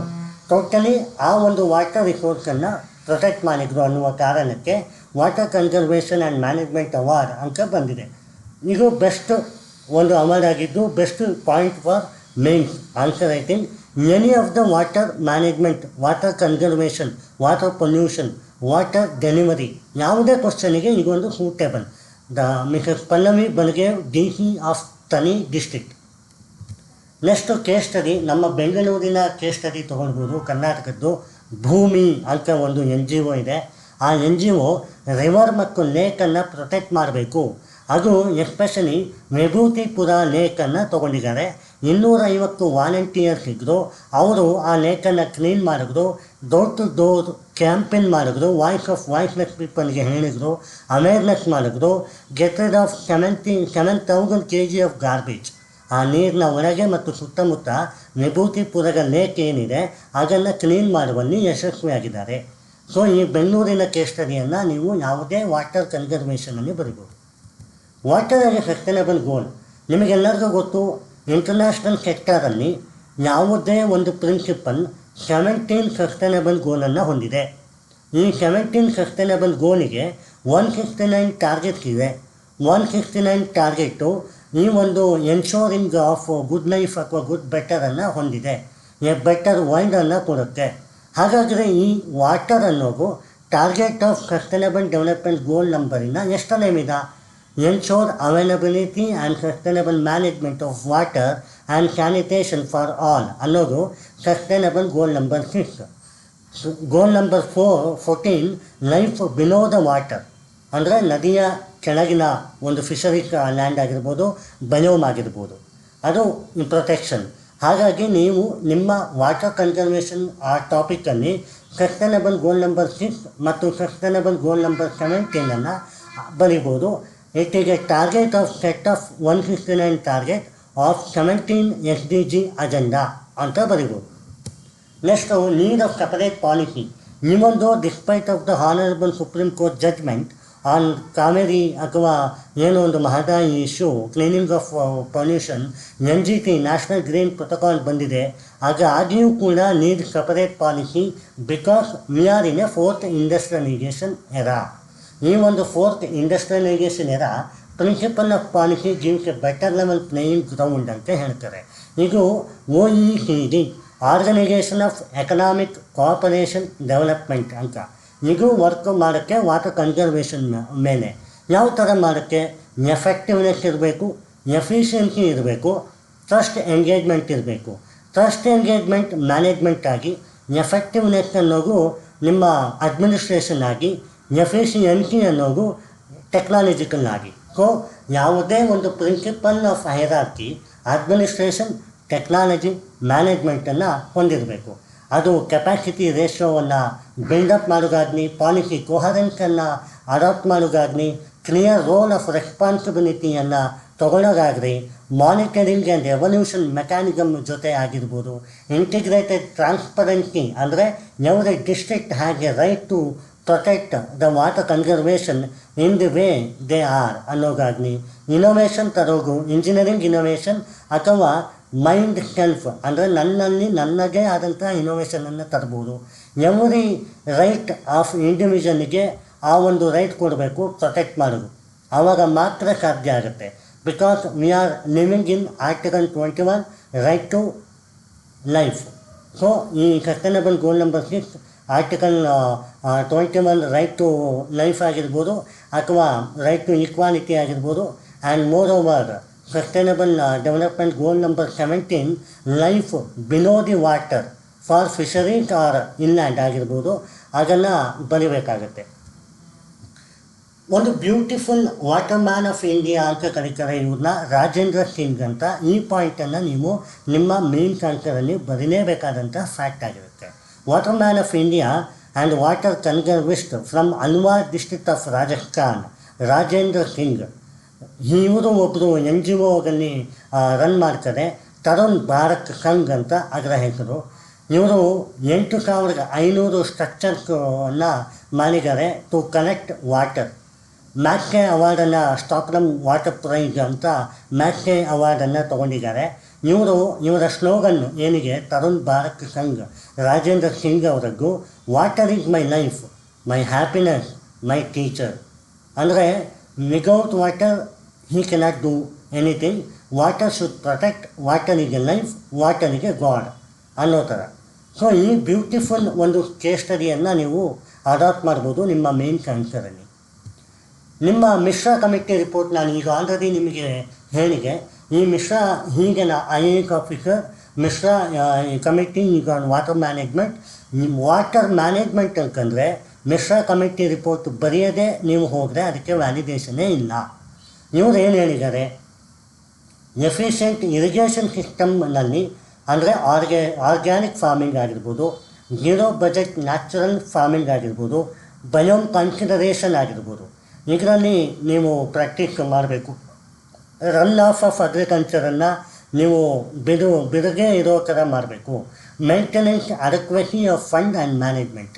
ಟೋಟಲಿ ಆ ಒಂದು ವಾಟರ್ ರಿಸೋರ್ಸನ್ನು ಪ್ರೊಟೆಕ್ಟ್ ಮಾಡಿದರು ಅನ್ನುವ ಕಾರಣಕ್ಕೆ water conservation and management award ಅಂತ ಬಂದಿದೆ. ಇದು ಬೆಸ್ಟ್ ಒಂದು ಅವಾರ್ಡ್ ಆಗಿದ್ದು, best point for mains answer writing. Any of the water management, water conservation, water pollution, water delivery, ಯಾವುದೇ ಕ್ವಶನಿಗೆ ಇದೊಂದು suitable. Mrs Pallavi Balgave, DC of ತನಿ ಡಿಸ್ಟ್ರಿಕ್ಟ್. ನೆಕ್ಸ್ಟು ಕೇಸ್ ಸ್ಟಡಿ, ನಮ್ಮ ಬೆಂಗಳೂರಿನ ಕೇಸ್ ಸ್ಟಡಿ ತೊಗೊಳ್ಬೋದು. ಕರ್ನಾಟಕದ್ದು ಭೂಮಿ ಅಂತ ಒಂದು NGO ಇದೆ. ಆ NGO ರಿವರ್ ಮತ್ತು ಲೇಕನ್ನು ಪ್ರೊಟೆಕ್ಟ್ ಮಾಡಬೇಕು. ಅದು ಎಸ್ಪೆಷಲಿ ವಿಭೂತಿಪುರ ಲೇಕನ್ನು ತೊಗೊಂಡಿದ್ದಾರೆ. 250 ವಾಲಂಟಿಯರ್ಸ್ ಇದ್ದರು. ಅವರು ಆ ಲೇಕನ್ನು ಕ್ಲೀನ್ ಮಾಡಿದ್ರು. ಡೋರ್ ಟು ಡೋರ್ ಕ್ಯಾಂಪೇನ್ ಮಾಡಿದ್ರು. ವಾಯ್ಸ್ಲೆಸ್ ಪೀಪಲ್ಗೆ ಹೇಳಿದರು, ಅವೇರ್ನೆಸ್ ಮಾಡಿದ್ರು. Get rid of 7,000 kg of garbage. ಆ ನೀರಿನ ಒಳಗೆ ಮತ್ತು ಸುತ್ತಮುತ್ತ ವಿಭೂತಿಪುರದ ಲೇಕ್ ಏನಿದೆ ಅದನ್ನು ಕ್ಲೀನ್ ಮಾಡುವಲ್ಲಿ ಯಶಸ್ವಿಯಾಗಿದ್ದಾರೆ. ಸೊ ಈ ಬೆಂಗಳೂರಿನ ಕೇಸ್ ಸ್ಟಡಿಯನ್ನು ನೀವು ಯಾವುದೇ ವಾಟರ್ ಕನ್ಸರ್ವೇಷನಲ್ಲಿ ಬರೀಬೋದು. Water as a sustainable goal, ನಿಮಗೆಲ್ಲರಿಗೂ ಗೊತ್ತು, ಇಂಟರ್ನ್ಯಾಷನಲ್ ಸೆಕ್ಟರಲ್ಲಿ ಯಾವುದೇ ಒಂದು ಪ್ರಿನ್ಸಿಪಲ್ 17 ಸಸ್ಟೈನಬಲ್ ಗೋಲನ್ನು ಹೊಂದಿದೆ. ಈ 17 ಸಸ್ಟೈನಬಲ್ ಗೋಲಿಗೆ 169 ಟಾರ್ಗೆಟ್ಸ್ ಇದೆ. 169 ಟಾರ್ಗೆಟು ಈ ಒಂದು ಎನ್ಶೋರಿಂಗ್ ಆಫ್ ಗುಡ್ ಲೈಫ್ ಅಥವಾ ಗುಡ್ ಬೆಟರನ್ನು ಹೊಂದಿದೆ. ಎ ಬೆಟರ್ ವರ್ಲ್ಡನ್ನು ಕೊಡುತ್ತೆ. ಹಾಗಾದರೆ ಈ ವಾಟರ್ ಅನ್ನೋದು target of sustainable development goal ನಂಬರಿನ ಎಷ್ಟನೇ ವಿಧ? Ensure availability and sustainable management of water and sanitation for all ಅನ್ನೋದು sustainable goal number 6. Goal number 14 life below the water, ಅಂದರೆ ನದಿಯ ಕೆಳಗಿನ ಒಂದು ಫಿಶರೀಸ್ ಲ್ಯಾಂಡ್ ಆಗಿರ್ಬೋದು, ಬಯೋಮ್ ಆಗಿರ್ಬೋದು, ಅದು ಪ್ರೊಟೆಕ್ಷನ್. ಹಾಗಾಗಿ ನೀವು ನಿಮ್ಮ ವಾಟರ್ ಕನ್ಸರ್ವೇಷನ್ ಆ ಟಾಪಿಕಲ್ಲಿ ಸಸ್ಟೈನಬಲ್ ಗೋಲ್ ನಂಬರ್ 6 ಮತ್ತು ಸಸ್ಟೈನಬಲ್ ಗೋಲ್ ನಂಬರ್ 17 ಬರಿಬೋದು. It is a target of set of 169 target of 17 SDG agenda ಅಂತ ಬರಿಬೋದು. Next need of separate policy. Even though despite of the honourable supreme court judgement on Kaveri ಅಥವಾ ಏನೋ ಒಂದು Mahadayi issue, cleaning of pollution, NGT national green protocol ಬಂದಿದೆ. ಆದಾಗ್ಯೂ ಕೂಡ need separate policy because we are in a 4th industrialisation era. ಈ ಒಂದು 4th industrialisation era principle of policy gives A better level playing ground ಅಂತ ಹೇಳ್ತಾರೆ. ಇದು OECD organisation of economic cooperation development ಅಂತ. ಇದು ವರ್ಕ್ ಮಾಡೋಕ್ಕೆ ವಾಟರ್ ಕನ್ಸರ್ವೇಷನ್ ಮೇಲೆ ಯಾವ ಥರ ಮಾಡೋಕ್ಕೆ ಎಫೆಕ್ಟಿವ್ನೆಸ್ ಇರಬೇಕು, ಎಫಿಷಿಯನ್ಸಿ ಇರಬೇಕು, ಟ್ರಸ್ಟ್ ಎಂಗೇಜ್ಮೆಂಟ್ ಇರಬೇಕು. ಟ್ರಸ್ಟ್ ಎಂಗೇಜ್ಮೆಂಟ್ ಮ್ಯಾನೇಜ್ಮೆಂಟ್ ಆಗಿ, ಎಫೆಕ್ಟಿವ್ನೆಸ್ ಅನ್ನೋದು ನಿಮ್ಮ ಅಡ್ಮಿನಿಸ್ಟ್ರೇಷನ್ ಆಗಿ, ಎಫಿಷಿಯನ್ಸಿ ಅನ್ನೋದು ಟೆಕ್ನಾಲಜಿಕಲ್ ಆಗಿ. ಸೊ ಯಾವುದೇ ಒಂದು principle of hierarchy administration, technology, ಮ್ಯಾನೇಜ್ಮೆಂಟನ್ನು ಹೊಂದಿರಬೇಕು. ಅದು ಕೆಪಾಸಿಟಿ ರೇಷಿಯೋವನ್ನು ಬಿಲ್ಡಪ್ ಮಾಡೋದಾಗಲಿ, ಪಾಲಿಸಿ ಕೋಹರೆನ್ಸನ್ನು ಅಡಾಪ್ಟ್ ಮಾಡೋದಾಗಲಿ, ಕ್ಲಿಯರ್ ರೋಲ್ ಆಫ್ ರೆಸ್ಪಾನ್ಸಿಬಿಲಿಟಿಯನ್ನು ತಗೊಳ್ಳೋದಾಗಲಿ, ಮಾನಿಟರಿಂಗ್ ಆ್ಯಂಡ್ ಎವಲ್ಯೂಷನ್ ಮೆಕ್ಯಾನಿಸಮ್ ಜೊತೆ ಆಗಿರ್ಬೋದು. ಇಂಟಿಗ್ರೇಟೆಡ್ ಟ್ರಾನ್ಸ್ಪರೆನ್ಸಿ, ಅಂದರೆ every district has a right to protect the water conservation in the way they are ಅನ್ನೋದಾಗಲಿ. ಇನೋವೇಷನ್ ತರೋದು, ಇಂಜಿನಿಯರಿಂಗ್ ಇನೋವೇಷನ್ ಅಥವಾ ಮೈಂಡ್ ಸೆಲ್ಫ್, ಅಂದರೆ ನನ್ನದೇ ಆದಂಥ ಇನೋವೇಷನನ್ನು ತರ್ಬೋದು. ಎವ್ರಿ ರೈಟ್ ಆಫ್ ಇಂಡಿವಿಜುವಲ್ಗೆ ಆ ಒಂದು ರೈಟ್ ಕೊಡಬೇಕು, ಪ್ರೊಟೆಕ್ಟ್ ಮಾಡೋದು. ಆವಾಗ ಮಾತ್ರ ಸಾಧ್ಯ ಆಗುತ್ತೆ. Because we are living in article 21 right to life. So ಈ sustainable goal number 6 article 21 right to life ಆಗಿರ್ಬೋದು ಅಥವಾ ರೈಟ್ ಟು ಈಕ್ವಾಲಿಟಿ ಆಗಿರ್ಬೋದು. And moreover sustainable development goal number 17 life below the water for fisheries or inland ಆಗಿರ್ಬೋದು. ಅದನ್ನು ಬರಿಬೇಕಾಗತ್ತೆ. ಒಂದು beautiful water man of India ಅಂತ ಕರೀತಾರೆ ಇವ್ರನ್ನ, ರಾಜೇಂದ್ರ ಸಿಂಗ್ ಅಂತ. ಈ ಪಾಯಿಂಟನ್ನು ನೀವು ನಿಮ್ಮ ಮೇನ್ ಆನ್ಸರಲ್ಲಿ ಬರೀಲೇಬೇಕಾದಂಥ ಫ್ಯಾಕ್ಟ್ ಆಗಿರುತ್ತೆ. Water man of India and water conservationist from Alwar district of Rajasthan, Rajendra Singh. ಇವರು ಒಬ್ಬರು NGOದಲ್ಲಿ ರನ್ ಮಾಡ್ತಾರೆ, ತರುಣ್ ಭಾರತ್ ಸಂಘ್ ಅಂತ ಅದರ ಹೆಸರು. ಇವರು 8,500 ಸ್ಟ್ರಕ್ಚರ್ಸನ್ನು ಮಾಡಿದ್ದಾರೆ ಟು ಕಲೆಕ್ಟ್ ವಾಟರ್. ಮ್ಯಾಕ್ಕೆ ಅವಾರ್ಡನ್ನು, ಸ್ಟಾಕ್ಡಮ್ ವಾಟರ್ ಪ್ರೈಸ್ ಅಂತ ಮ್ಯಾಕ್ಕೆ ಅವಾರ್ಡನ್ನು ತೊಗೊಂಡಿದ್ದಾರೆ. ಇವರ ಸ್ಲೋಗನ್ ಏನಿಗೆ, ತರುಣ್ ಭಾರತ್ ಸಂಘ್ ರಾಜೇಂದ್ರ ಸಿಂಗ್ ಅವರದ್ದು, water is my life, my happiness, my teacher. ಅಂದರೆ without water he cannot do anything, water should protect, water is a life, water is a god ಅನ್ನೋ ಥರ. ಸೊ ಈ ಬ್ಯೂಟಿಫುಲ್ ಒಂದು ಕೇಸ್ ಸ್ಟಡಿಯನ್ನು ನೀವು ಅಡಾಪ್ಟ್ ಮಾಡ್ಬೋದು ನಿಮ್ಮ ಮೇನ್ ಆನ್ಸರಲ್ಲಿ. ನಿಮ್ಮ ಮಿಶ್ರಾ ಕಮಿಟಿ ರಿಪೋರ್ಟ್ ನಾನು ಈಗ ಆಲ್ರೆಡಿ ನಿಮಗೆ ಹೇಳಿದೆ. ಈ ಮಿಶ್ರಾ ಹೀಗೆನ IAS ಆಫೀಸರ್, ಮಿಶ್ರಾ ಕಮಿಟಿ ಈಗ ವಾಟರ್ ಮ್ಯಾನೇಜ್ಮೆಂಟ್. ವಾಟರ್ ಮ್ಯಾನೇಜ್ಮೆಂಟ್ ಅಂತಂದರೆ ಮಿಶ್ರಾ ಕಮಿಟಿ ರಿಪೋರ್ಟ್ ಬರೆಯದೇ ನೀವು ಹೋದರೆ ಅದಕ್ಕೆ ವ್ಯಾಲಿಡೇಷನ್ನೇ ಇಲ್ಲ. ಇವರು ಏನು ಹೇಳಿದ್ದಾರೆ, ಎಫಿಷಿಯೆಂಟ್ ಇರಿಗೇಷನ್ ಸಿಸ್ಟಮ್ನಲ್ಲಿ ಅಂದರೆ ಆರ್ಗ್ಯಾನಿಕ್ ಫಾರ್ಮಿಂಗ್ ಆಗಿರ್ಬೋದು, ಝೀರೋ ಬಜೆಟ್ ನ್ಯಾಚುರಲ್ ಫಾರ್ಮಿಂಗ್ ಆಗಿರ್ಬೋದು, ಬಯೋಮ್ ಕನ್ಸಿಡರೇಷನ್ ಆಗಿರ್ಬೋದು, ಇದರಲ್ಲಿ ನೀವು ಪ್ರಾಕ್ಟೀಸ್ ಮಾಡಬೇಕು. ರನ್ ಆಫ್ ಅಗ್ರಿಕಲ್ಚರನ್ನು ನೀವು ಬಿಡುಗೆ ಇರೋ ಥರ ಮಾಡಬೇಕು. Maintenance adequacy of fund and management.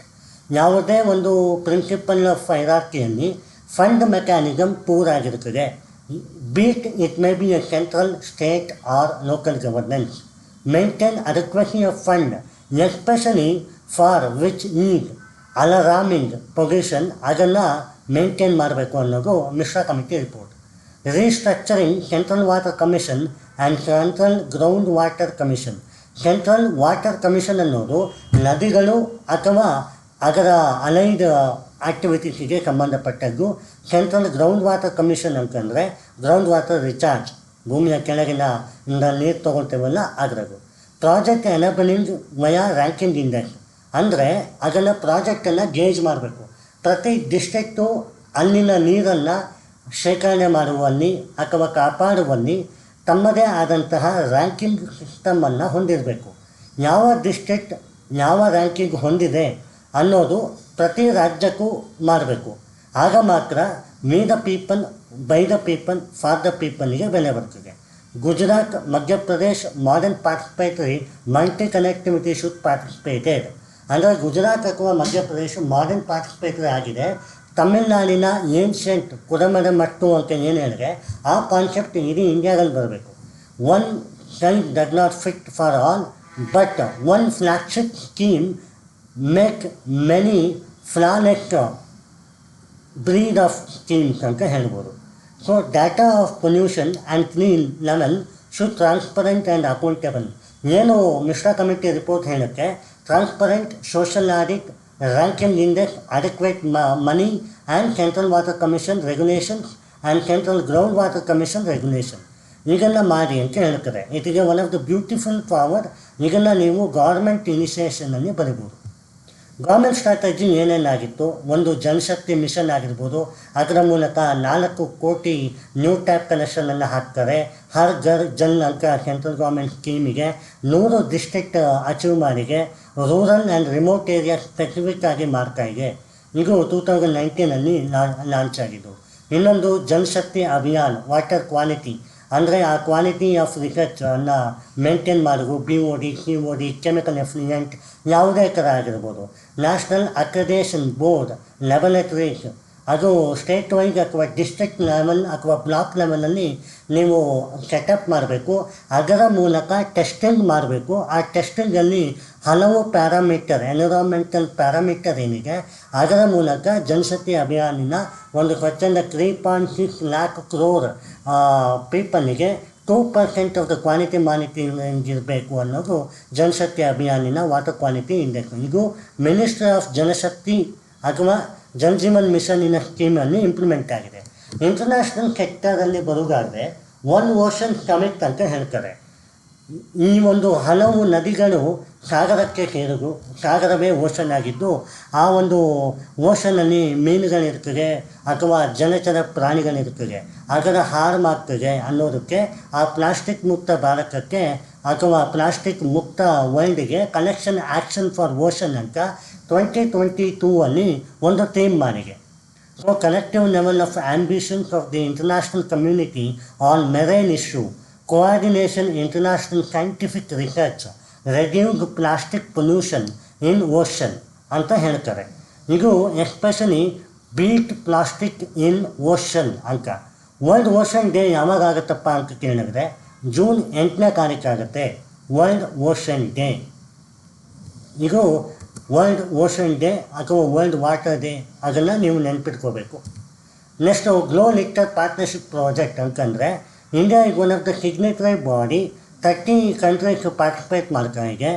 ಯಾವುದೇ ಒಂದು ಪ್ರಿನ್ಸಿಪಲ್ ಆಫ್ ಹೈರಾರ್ಕಿಯಲ್ಲಿ ಫಂಡ್ ಮೆಕ್ಯಾನಿಸಮ್ ಪೂರ್ ಆಗಿರುತ್ತದೆ. Be it it may be a central, state or local governance. Maintain adequacy of fund especially for which is alarming position, ಅದನ್ನು maintain ಮಾಡಬೇಕು ಅನ್ನೋದು Mishra committee report. Restructuring central water commission and central ground water commission. Central water commission ಅನ್ನೋದು ನದಿಗಳು ಅಥವಾ ಅದರ allied ಆ್ಯಕ್ಟಿವಿಟೀಸಿಗೆ ಸಂಬಂಧಪಟ್ಟದ್ದು. Central ground water commission ಅಂತಂದರೆ ಗ್ರೌಂಡ್ ವಾಟರ್ ರಿಚಾರ್ಜ್, ಭೂಮಿಯ ಕೆಳಗಿನ ನೀರು ತೊಗೊಳ್ತೇವಲ್ಲ ಅದರದು. Project enabling via ranking index ಅಂದರೆ ಅದನ್ನು ಪ್ರಾಜೆಕ್ಟನ್ನು ಗೇಜ್ ಮಾಡಬೇಕು. ಪ್ರತಿ ಡಿಸ್ಟ್ರಿಕ್ಟು ಅಲ್ಲಿನ ನೀರನ್ನು ಶೇಖರಣೆ ಮಾಡುವಲ್ಲಿ ಅಥವಾ ಕಾಪಾಡುವಲ್ಲಿ ತಮ್ಮದೇ ಆದಂತಹ ರ್ಯಾಂಕಿಂಗ್ ಸಿಸ್ಟಮನ್ನು ಹೊಂದಿರಬೇಕು. ಯಾವ ಡಿಸ್ಟ್ರಿಕ್ಟ್ ಯಾವ ರ್ಯಾಂಕಿಂಗ್ ಹೊಂದಿದೆ ಅನ್ನೋದು ಪ್ರತಿ ರಾಜ್ಯಕ್ಕೂ ಮಾಡಬೇಕು. ಆಗ ಮಾತ್ರ we the people, by the people, for the ಪೀಪಲ್ಗೆ ಬೆಲೆ ಬರ್ತದೆ. Gujarat, Madhya Pradesh modern participatory multi connectivity should participated. ಅಂದರೆ ಗುಜರಾತ್ ಅಥವಾ ಮಧ್ಯಪ್ರದೇಶ ಮಾಡರ್ನ್ ಪಾರ್ಟಿಸಿಪೇಟರಿ ಆಗಿದೆ. ತಮಿಳ್ನಾಡಿನ ಏನ್ಷಿಯಂಟ್ ಕುಡಮರಮಟ್ಟು ಅಂತ ಏನು ಹೇಳಿದ್ರೆ ಆ ಕಾನ್ಸೆಪ್ಟ್ ಇಡೀ ಇಂಡಿಯಾದಲ್ಲಿ ಬರಬೇಕು. One size does not fit for all, but one flagship scheme make many flawless breed of schemes ಅಂತ ಹೇಳ್ಬೋದು. So data of pollution and clean level should transparent and accountable. ಏನು ಮಿಶ್ರಾ ಕಮಿಟಿ ರಿಪೋರ್ಟ್ ಹೇಳುತ್ತೆ, transparent, social audit, ranking index, adequate money and central water commission regulations and central ground water commission regulation, ಇದನ್ನು ಮಾಡಿ ಅಂತ ಹೇಳ್ತಾರೆ. It is one of the beautiful power. ಇದನ್ನು ನೀವು government ಇನಿಷಿಯೇಷನಲ್ಲಿ ಬರೀಬೋದು. Government strategy ಏನೇನಾಗಿತ್ತು, ಒಂದು ಜನಶಕ್ತಿ mission ಆಗಿರ್ಬೋದು, ಅದರ ಮೂಲಕ 4 ಕೋಟಿ ನ್ಯೂ ಟ್ಯಾಪ್ ಕನೆಕ್ಷನನ್ನು ಹಾಕ್ತಾರೆ. ಹರ್ ಘರ್ ಜಲ್ ಅಂತ ಸೆಂಟ್ರಲ್ ಗೌರ್ಮೆಂಟ್ ಸ್ಕೀಮಿಗೆ 100 ಡಿಸ್ಟ್ರಿಕ್ಟ್ ಅಚೀವ್ ಮಾಡಿದೆ. Rural and remote area specific ಆಗಿ ಮಾಡ್ತಾ ಇದೆ. ಇದು 2019 ಲಾಂಚ್ ಆಗಿದ್ದು. ಇನ್ನೊಂದು ಜನಶಕ್ತಿ ಅಭಿಯಾನ್, ವಾಟರ್ ಕ್ವಾಲಿಟಿ ಅಂದರೆ ಆ ಕ್ವಾಲಿಟಿ ಆಫ್ ರಿಸರ್ಚ್ ಅನ್ನು ಮೇಂಟೈನ್ ಮಾಡೋದು. BOD, COD, ಕೆಮಿಕಲ್ ಎಫ್ಲುಯೆಂಟ್ ಯಾವುದೇ ಥರ ಆಗಿರ್ಬೋದು. ನ್ಯಾಷನಲ್ ಅಕ್ರೆಡಿಟೇಷನ್ ಬೋರ್ಡ್ ಲ್ಯಾಬೊರೇಟರೀಸ್, ಅದು ಸ್ಟೇಟ್ ವೈಸ್ ಅಥವಾ ಡಿಸ್ಟ್ರಿಕ್ಟ್ ಲೆವೆಲ್ ಅಥವಾ ಬ್ಲಾಕ್ ಲೆವೆಲಲ್ಲಿ ನೀವು ಸೆಟಪ್ ಮಾಡಬೇಕು. ಅದರ ಮೂಲಕ ಟೆಸ್ಟಿಂಗ್ ಮಾಡಬೇಕು. ಆ ಟೆಸ್ಟಿಂಗಲ್ಲಿ ಹಲವು ಪ್ಯಾರಾಮೀಟರ್, ಎನ್ವಿರಾನ್ಮೆಂಟಲ್ ಪ್ಯಾರಾಮೀಟರ್ ಏನಿದೆ ಅದರ ಮೂಲಕ ಜನಶಕ್ತಿ ಅಭಿಯಾನಿನ ಒಂದು ಸ್ವಚ್ಛಂದ 3.6 lakh crore ಪೀಪಲ್ಗೆ 2% of the quality monitoring ಇರಬೇಕು ಅನ್ನೋದು ಜನಶಕ್ತಿ ಅಭಿಯಾನಿನ ವಾಟರ್ ಕ್ವಾಲಿಟಿ ಇಂಡೆಕ್ಸ್. ಇದು ಮಿನಿಸ್ಟ್ರಿ ಆಫ್ ಜನಶಕ್ತಿ ಅಥವಾ ಜಲಜೀವನ್ ಮಿಷನ್ನಿನ ಸ್ಕೀಮಲ್ಲಿ ಇಂಪ್ಲಿಮೆಂಟ್ ಆಗಿದೆ. ಇಂಟರ್ನ್ಯಾಷನಲ್ ಸೆಕ್ಟರಲ್ಲಿ ಬರೋದಾದರೆ ಒನ್ ಓಷನ್ ಸಮಿಟ್ ಅಂತ ಹೇಳ್ತಾರೆ. ಈ ಒಂದು ಹಲವು ನದಿಗಳು ಸಾಗರಕ್ಕೆ ಸೇರಿದು ಸಾಗರವೇ ಓಷನ್ ಆಗಿದ್ದು, ಆ ಒಂದು ಓಷನಲ್ಲಿ ಮೀನುಗಳಿರ್ತದೆ ಅಥವಾ ಜಲಚರ ಪ್ರಾಣಿಗಳಿರ್ತದೆ, ಅದರ ಹಾರ್ಮ್ ಆಗ್ತದೆ ಅನ್ನೋದಕ್ಕೆ ಆ ಪ್ಲಾಸ್ಟಿಕ್ ಮುಕ್ತ ಭಾರತಕ್ಕೆ ಅಥವಾ ಪ್ಲಾಸ್ಟಿಕ್ ಮುಕ್ತ ವರ್ಲ್ಡ್ಗೆ ಕಲೆಕ್ಷನ್ ಆ್ಯಕ್ಷನ್ ಫಾರ್ ಓಷನ್ ಅಂತ 2022 ಅಲ್ಲಿ ಒಂದು ಥೀಮ್ ಮಾಡಿದೆ. So collective level of ambitions of the international community on marine issue, coordination international scientific research, reduce plastic pollution in ocean ಅಂತ ಹೇಳ್ತಾರೆ. ಇದು especially be it plastic in ocean ಅಂತ. World ocean day ಯಾವಾಗ ಆಗುತ್ತಪ್ಪ ಅಂತ ಕೇಳಿದ್ರೆ ಜೂನ್ 8ನೇ ತಾರೀಕು ಆಗುತ್ತೆ ವರ್ಲ್ಡ್ ಓಷನ್ ಡೇ. ಇದು ವರ್ಲ್ಡ್ ಓಷನ್ ಡೇ ಅಥವಾ ವರ್ಲ್ಡ್ ವಾಟರ್ ಡೇ, ಅದನ್ನು ನೀವು ನೆನಪಿಟ್ಕೋಬೇಕು. Next GloLitter partnership project ಅಂತಂದರೆ India is one of the signatory body, 30 countries participate ಮಾಡ್ತಾ ಇದೆ.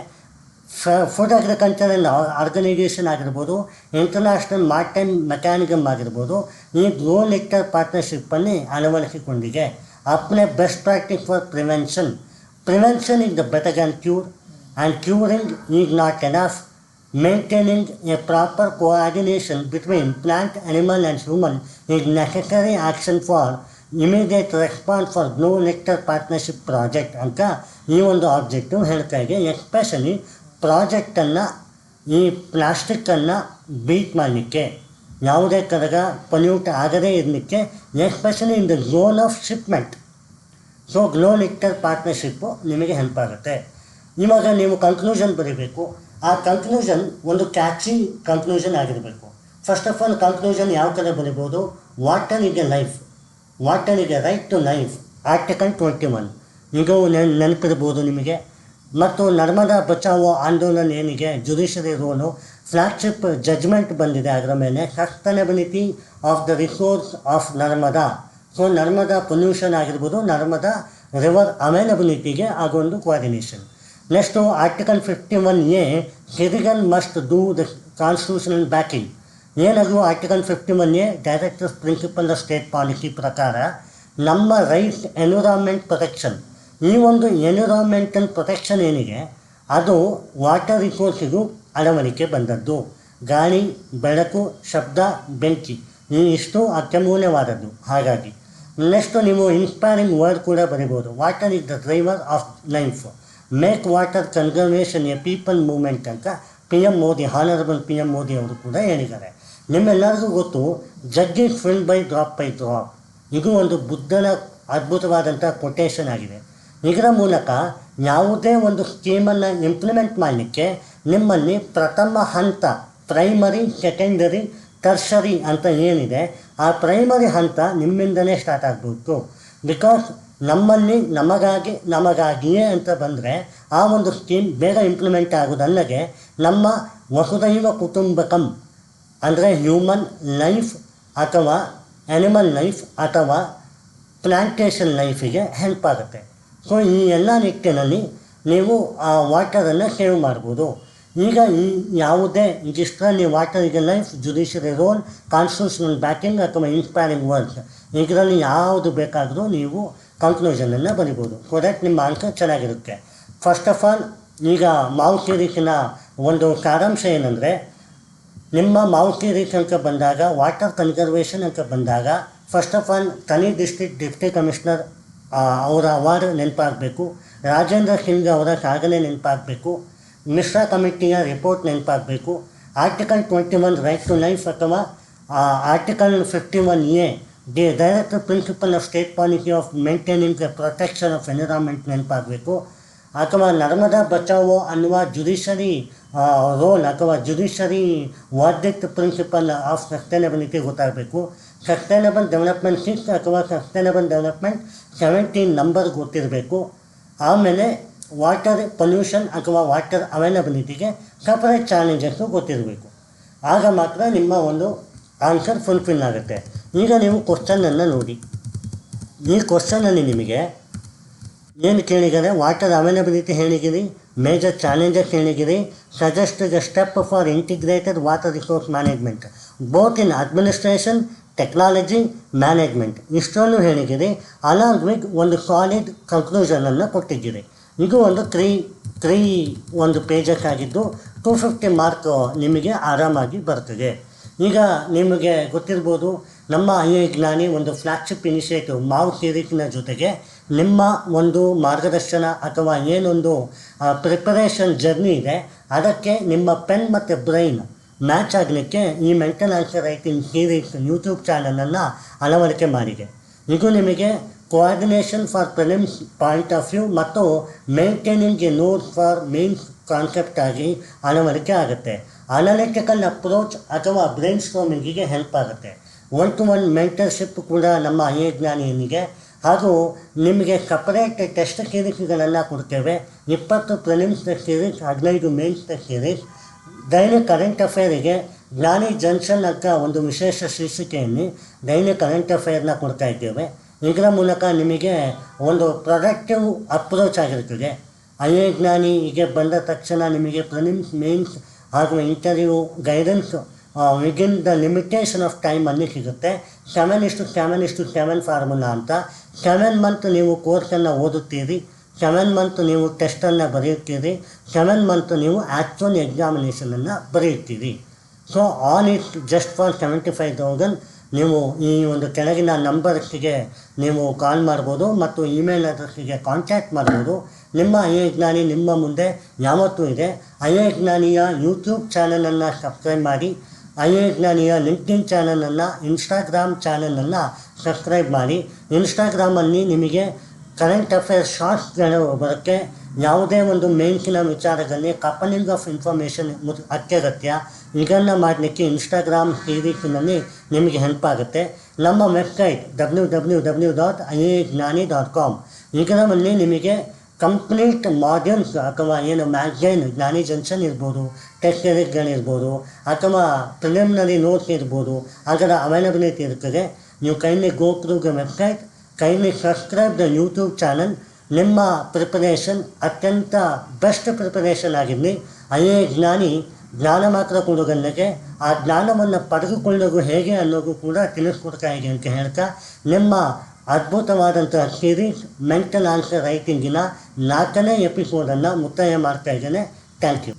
ಫುಡ್ ಅಗ್ರಿಕಲ್ಚರಲ್ ಆರ್ಗನೈಜೇಷನ್ ಆಗಿರ್ಬೋದು, ಇಂಟರ್ನ್ಯಾಷನಲ್ ಮಾರ್ಟೈನ್ ಮೆಕ್ಯಾನಿಸಮ್ ಆಗಿರ್ಬೋದು, ಈ ಗ್ಲೋ ಲಿಟ್ಟರ್ ಪಾರ್ಟ್ನರ್ಶಿಪ್ಪಲ್ಲಿ ಅಳವಡಿಸಿಕೊಂಡಿದೆ. Apply best practice for prevention is the better than cure, and curing is not enough. Maintaining A proper coordination between plant, animal and human is necessary action for immediate response for glow litter partnership project ಅಂತ ಈ ಒಂದು objective ಹೇಳ್ತಾ ಇದೆ. Especially ಪ್ರಾಜೆಕ್ಟನ್ನು ಈ ಪ್ಲಾಸ್ಟಿಕ್ಕನ್ನು beet ಮಾಡಲಿಕ್ಕೆ, ಯಾವುದೇ ಥರದ pollute ಆಗದೇ ಇರಲಿಕ್ಕೆ, especially in the zone of shipment. So GloLitter partnership ನಿಮಗೆ ಹೆಲ್ಪ್ ಆಗುತ್ತೆ. ಇವಾಗ ನೀವು ಕನ್ಕ್ಲೂಷನ್ ಬರೀಬೇಕು. ಆ ಕನ್ಕ್ಲೂಷನ್ ಒಂದು ಕ್ಯಾಚಿ ಕನ್ಕ್ಲೂಷನ್ ಆಗಿರಬೇಕು. ಫಸ್ಟ್ ಆಫ್ ಆಲ್ ಕನ್ಕ್ಲೂಷನ್ ಯಾವ ಥರ ಬರೀಬೋದು? Water is a life, water is a right to life, article 21 ಇದು ನೆನಪಿರ್ಬೋದು ನಿಮಗೆ. ಮತ್ತು ನರ್ಮದಾ ಬಚಾವೋ ಆಂದೋಲನ ಏನಿದೆ, ಜುಡಿಷರಿ ರೋಲು, ಫ್ಲಾಗ್ಶಿಪ್ ಜಜ್ಮೆಂಟ್ ಬಂದಿದೆ ಅದರ ಮೇಲೆ, sustainability of the resource of Narmada. So Narmada pollution ಆಗಿರ್ಬೋದು, ನರ್ಮದಾ ರಿವರ್ ಅವೈಲಬಿಲಿಟಿಗೆ ಆಗೊಂದು coordination. Next article 51A, citizen must do the constitutional backing. ಏನದು article 51A? Directors principle of state policy ಪ್ರಕಾರ ನಮ್ಮ ರೈಟ್ಸ್ ಎನ್ವಿರಾನ್ಮೆಂಟ್ ಪ್ರೊಟೆಕ್ಷನ್. ಈ ಒಂದು ಎನ್ವಿರಾನ್ಮೆಂಟಲ್ ಪ್ರೊಟೆಕ್ಷನ್ ಏನಿದೆ ಅದು ವಾಟರ್ ರಿಸೋರ್ಸಿಗೂ ಅಳವಡಿಕೆ ಬಂದದ್ದು. ಗಾಳಿ, ಬೆಳಕು, ಶಬ್ದ, ಬೆಂಕಿ ಈ ಇಷ್ಟು ಅತ್ಯಮೂಲ್ಯವಾದದ್ದು. ಹಾಗಾಗಿ ನೆಕ್ಸ್ಟು ನೀವು ಇನ್ಸ್ಪೈರಿಂಗ್ ವರ್ಡ್ ಕೂಡ ಬರೀಬೋದು. Water is the driver of life, make water conservation a people movement ಅಂತ PM Modi, honourable PM Modi ಅವರು ಕೂಡ ಹೇಳಿದ್ದಾರೆ. ನಿಮ್ಮೆಲ್ಲರಿಗೂ ಗೊತ್ತು, jug is filled by drop. ಇದು ಒಂದು ಬುದ್ಧನ ಅದ್ಭುತವಾದಂಥ ಕೊಟೇಶನ್ ಆಗಿದೆ. ಇದರ ಮೂಲಕ ಯಾವುದೇ ಒಂದು ಸ್ಕೀಮನ್ನು ಇಂಪ್ಲಿಮೆಂಟ್ ಮಾಡಲಿಕ್ಕೆ ನಿಮ್ಮಲ್ಲಿ ಪ್ರಥಮ ಹಂತ, ಪ್ರೈಮರಿ, ಸೆಕೆಂಡರಿ, ಟರ್ಷರಿ ಅಂತ ಏನಿದೆ, ಆ ಪ್ರೈಮರಿ ಹಂತ ನಿಮ್ಮಿಂದಲೇ ಸ್ಟಾರ್ಟ್ ಆಗಬೇಕು. ಬಿಕಾಸ್ ನಮ್ಮಲ್ಲಿ ನಮಗಾಗಿಯೇ ಅಂತ ಬಂದರೆ ಆ ಒಂದು ಸ್ಕೀಮ್ ಬೇಗ ಇಂಪ್ಲಿಮೆಂಟ್ ಆಗೋದಲ್ಲದೆ ನಮ್ಮ ವಸುದೈವ ಕುಟುಂಬಕಂ ಅಂದರೆ ಹ್ಯೂಮನ್ ಲೈಫ್ ಅಥವಾ ಆ್ಯನಿಮಲ್ ಲೈಫ್ ಅಥವಾ ಪ್ಲ್ಯಾಂಟೇಷನ್ ಲೈಫಿಗೆ ಹೆಲ್ಪ್ ಆಗುತ್ತೆ. ಸೊ ಈ ಎಲ್ಲ ನಿಟ್ಟಿನಲ್ಲಿ ನೀವು ಆ ವಾಟರನ್ನು ಸೇವ್ ಮಾಡ್ಬೋದು. ಈಗ ಈ ಯಾವುದೇ ಇದಿಷ್ಟರಲ್ಲಿ ವಾಟರಿಗೆ life, judiciary role, constitutional backing ಅಥವಾ ಇನ್ಸ್ಪೈರಿಂಗ್ ವರ್ಡ್ಸ್, ಇದರಲ್ಲಿ ಯಾವುದು ಬೇಕಾದರೂ ನೀವು ಕನ್ಕ್ಲೂಷನನ್ನು ಬರಿಬೋದು. ಸೊ ದಟ್ ನಿಮ್ಮ ಆನ್ಸರ್ ಚೆನ್ನಾಗಿರುತ್ತೆ. ಫಸ್ಟ್ ಆಫ್ ಆಲ್ ಈಗ ಮಾವು ಸೀರೀಸಿನ ಒಂದು ಸಾರಾಂಶ ಏನಂದರೆ, ನಿಮ್ಮ ಮಾವು ಸೀರೀಸ್ ಅಂತ ಬಂದಾಗ, ವಾಟರ್ ಕನ್ಸರ್ವೇಷನ್ ಅಂತ ಬಂದಾಗ, ಫಸ್ಟ್ ಆಫ್ ಆಲ್ ತನಿ ಡಿಸ್ಟ್ರಿಕ್ಟ್ ಕಮಿಷನರ್ ಅವರ ಅವಾರ್ಡ್ ನೆನಪಾಗಬೇಕು, ರಾಜೇಂದ್ರ ಸಿಂಗ್ ಅವರ ಸಾಧನೆ ನೆನಪಾಗಬೇಕು, ಮಿಶ್ರಾ ಕಮಿಟಿಯ ರಿಪೋರ್ಟ್ ನೆನಪಾಗಬೇಕು, ಆರ್ಟಿಕಲ್ 21 ರೈಟ್ ಟು ಲೈಫ್ ಅಥವಾ article 51A the director principle of state policy of maintaining the protection of environment ನೆನಪಾಗಬೇಕು, ಅಥವಾ ನರ್ಮದಾ ಬಚಾವೋ ಅನ್ನುವ ಜುಡಿಷರಿ ರೋಲ್ ಅಥವಾ judiciary verdict principle of sustainability ಗೊತ್ತಾಗಬೇಕು, ಸಸ್ಟೈನಬಲ್ ಡೆವಲಪ್ಮೆಂಟ್ 6 ಅಥವಾ ಸಸ್ಟೈನಬಲ್ ಡೆವಲಪ್ಮೆಂಟ್ 17 ನಂಬರ್ ಗೊತ್ತಿರಬೇಕು. ಆಮೇಲೆ ವಾಟರ್ ಪೊಲ್ಯೂಷನ್ ಅಥವಾ ವಾಟರ್ ಅವೈಲಬಿಲಿಟಿಗೆ ಸಪ್ರೇಟ್ ಚಾಲೆಂಜಸ್ಸು ಗೊತ್ತಿರಬೇಕು. ಆಗ ಮಾತ್ರ ನಿಮ್ಮ ಒಂದು ಆನ್ಸರ್ ಫುಲ್ಫಿಲ್ ಆಗುತ್ತೆ. ಈಗ ನೀವು ಕ್ವಶನನ್ನು ನೋಡಿ. ಈ ಕ್ವಶನಲ್ಲಿ ನಿಮಗೆ ಏನು ಕೇಳಿದರೆ, ವಾಟರ್ ಅವೈಲಬಿಲಿಟಿ ಹೇಳಿದಿರಿ, ಮೇಜರ್ ಚಾಲೆಂಜಸ್ ಹೇಳಿದಿರಿ, suggest the step for integrated water resource management both in administration, technology, management ಇಷ್ಟನ್ನು ಹೇಳಿದಿರಿ. ಅಲಾಂಗ್ ವಿತ್ ಒಂದು ಸಾಲಿಡ್ ಕನ್ಕ್ಲೂಷನನ್ನು ಕೊಟ್ಟಿದ್ದೀರಿ. ಇದು ಒಂದು ತ್ರೀ ಒಂದು ಪೇಜಸ್ ಆಗಿದ್ದು 250 ಮಾರ್ಕ್ ನಿಮಗೆ ಆರಾಮಾಗಿ ಬರ್ತದೆ. ಈಗ ನಿಮಗೆ ಗೊತ್ತಿರ್ಬೋದು, ನಮ್ಮ ಜ್ಞಾನಿ ಒಂದು ಫ್ಲ್ಯಾಗ್ಶಿಪ್ ಇನಿಷಿಯೇಟಿವ್ ಮಾವು ಸೀರೀಸ್ನ ಜೊತೆಗೆ ನಿಮ್ಮ ಒಂದು ಮಾರ್ಗದರ್ಶನ ಅಥವಾ ಏನೊಂದು ಪ್ರಿಪರೇಷನ್ ಜರ್ನಿ ಇದೆ ಅದಕ್ಕೆ ನಿಮ್ಮ ಪೆನ್ ಮತ್ತು ಬ್ರೈನ್ ಮ್ಯಾಚ್ ಆಗಲಿಕ್ಕೆ ಈ mental answer writing series YouTube ಚಾನಲನ್ನು ಅಳವಡಿಕೆ ಮಾಡಿದೆ. ಇದು ನಿಮಗೆ coordination for prelims point of view ಮತ್ತು maintaining a notes for mains concept ಆಗಿ ಅಳವಡಿಕೆ ಆಗುತ್ತೆ. ಅನಾಲಿಟಿಕಲ್ ಅಪ್ರೋಚ್ ಅಥವಾ ಬ್ರೈನ್ ಸ್ಟ್ರೋಮಿಂಗಿಗೆ ಹೆಲ್ಪ್ ಆಗುತ್ತೆ. 1-to-1 ಮೆಂಟರ್ಶಿಪ್ ಕೂಡ ನಮ್ಮ ಜ್ಞಾನಿಯನಿಗೆ. ಹಾಗೂ ನಿಮಗೆ ಸಪರೇಟ್ ಟೆಸ್ಟ್ ಸೀರೀಸ್ಗಳನ್ನು ಕೊಡ್ತೇವೆ. 20 prelims series, 15 mains series. Daily current ಅಫೇರಿಗೆ ಜ್ಞಾನಿ ಜಂಕ್ಷನ್ ಅಂತ ಒಂದು ವಿಶೇಷ ಶೀರ್ಷಿಕೆಯಲ್ಲಿ ಡೈಲಿ ಕರೆಂಟ್ ಅಫೇರ್ನ ಕೊಡ್ತಾ ಇದ್ದೇವೆ. ಇದರ ಮೂಲಕ ನಿಮಗೆ ಒಂದು ಪ್ರೊಡಕ್ಟಿವ್ ಅಪ್ರೋಚ್ ಆಗಿರ್ತದೆ. ಜ್ಞಾನಿಗೆ ಬಂದ ತಕ್ಷಣ ನಿಮಗೆ ಪ್ರಿಲಿಮ್ಸ್, ಮೇನ್ಸ್ ಹಾಗೂ interview guidance within the limitation of ಟೈಮಲ್ಲಿ ಸಿಗುತ್ತೆ. 7:7:7 ಫಾರ್ಮುಲಾ ಅಂತ. 7 ಮಂತ್ ನೀವು ಕೋರ್ಸನ್ನು ಓದುತ್ತೀರಿ, 7 ಮಂತ್ ನೀವು ಟೆಸ್ಟನ್ನು ಬರೆಯುತ್ತೀರಿ, 7 ಮಂತ್ ನೀವು ಆ್ಯಕ್ಚುಯಲ್ ಎಕ್ಸಾಮಿನೇಷನನ್ನು ಬರೆಯುತ್ತೀರಿ. So all it just for 75,000. ನೀವು ಈ ಒಂದು ಕೆಳಗಿನ ನಂಬರ್ಸ್ಗೆ ನೀವು ಕಾಲ್ ಮಾಡ್ಬೋದು ಮತ್ತು ಇಮೇಲ್ ಅಡ್ರೆಸ್ಸಿಗೆ ಕಾಂಟ್ಯಾಕ್ಟ್ ಮಾಡ್ಬೋದು. ನಿಮ್ಮ ಜ್ಞಾನಿ ನಿಮ್ಮ ಮುಂದೆ ಯಾವತ್ತೂ ಇದೆ. ಜ್ಞಾನಿಯ ಯೂಟ್ಯೂಬ್ ಚಾನಲನ್ನು ಸಬ್ಸ್ಕ್ರೈಬ್ ಮಾಡಿ, ಜ್ಞಾನಿಯ ಲಿಂಕ್ಡ್ಇನ್ ಚಾನಲನ್ನು, ಇನ್ಸ್ಟಾಗ್ರಾಮ್ ಚಾನಲನ್ನು ಸಬ್ಸ್ಕ್ರೈಬ್ ಮಾಡಿ. ಇನ್ಸ್ಟಾಗ್ರಾಮಲ್ಲಿ ನಿಮಗೆ ಕರೆಂಟ್ ಅಫೇರ್ಸ್ ಶಾರ್ಟ್ಸ್ಗಳು ಬರುತ್ತೆ. ಯಾವುದೇ ಒಂದು ಮೇನ್ಸಿನ ವಿಚಾರದಲ್ಲಿ ಕಪಲಿಂಗ್ ಆಫ್ ಇನ್ಫಾರ್ಮೇಷನ್ ಅತ್ಯಗತ್ಯ. ಇದನ್ನು ಮಾಡಲಿಕ್ಕೆ ಇನ್ಸ್ಟಾಗ್ರಾಮ್ ಸೀರೀಸ್ನಲ್ಲಿ ನಿಮಗೆ ಹೆಲ್ಪ್ ಆಗುತ್ತೆ. ನಮ್ಮ ವೆಬ್ಸೈಟ್ www.iagnani.com. ಇದರಲ್ಲಿ ನಿಮಗೆ ಕಂಪ್ಲೀಟ್ ಮಾಡ್ಯೂಲ್ಸ್ ಅಥವಾ ಏನು ಮ್ಯಾಗಝೈನ್ ಜ್ಞಾನಿ ಜಂಕ್ಷನ್ ಇರ್ಬೋದು, ಟೆಸ್ಟ್ ಸೀರೀಸ್ಗಳಿರ್ಬೋದು ಅಥವಾ ಪ್ರಿಲಿಮಿನರಿ ನೋಟ್ಸ್ ಇರ್ಬೋದು, ಅದರ ಅವೈಲಬಿಲಿಟಿ ಇರ್ತದೆ. ನೀವು kindly go through the website, kindly subscribe the YouTube channel. ನಿಮ್ಮ ಪ್ರಿಪರೇಷನ್ ಅತ್ಯಂತ ಬೆಸ್ಟ್ ಪ್ರಿಪರೇಷನ್ ಆಗಿರಲಿ. ಜ್ಞಾನಿ ಜ್ಞಾನ ಮಾತ್ರ ಕೊಡೋದಲ್ಲದೆ ಆ ಜ್ಞಾನವನ್ನು ಪಡೆದುಕೊಳ್ಳೋದು ಹೇಗೆ ಅನ್ನೋದು ಕೂಡ ತಿಳಿಸ್ಕೊಡ್ತಾ ಇದೆ ಅಂತ ಹೇಳ್ತಾ, ನಿಮ್ಮ ಅದ್ಭುತವಾದಂತಹ ಸೀರೀಸ್ ಮೆಂಟಲ್ ಆನ್ಸರ್ ರೈಟಿಂಗಿನ 4ನೇ ಎಪಿಸೋಡನ್ನು ಮುಕ್ತಾಯ ಮಾಡ್ತಾ ಇದ್ದೇನೆ. Thank you.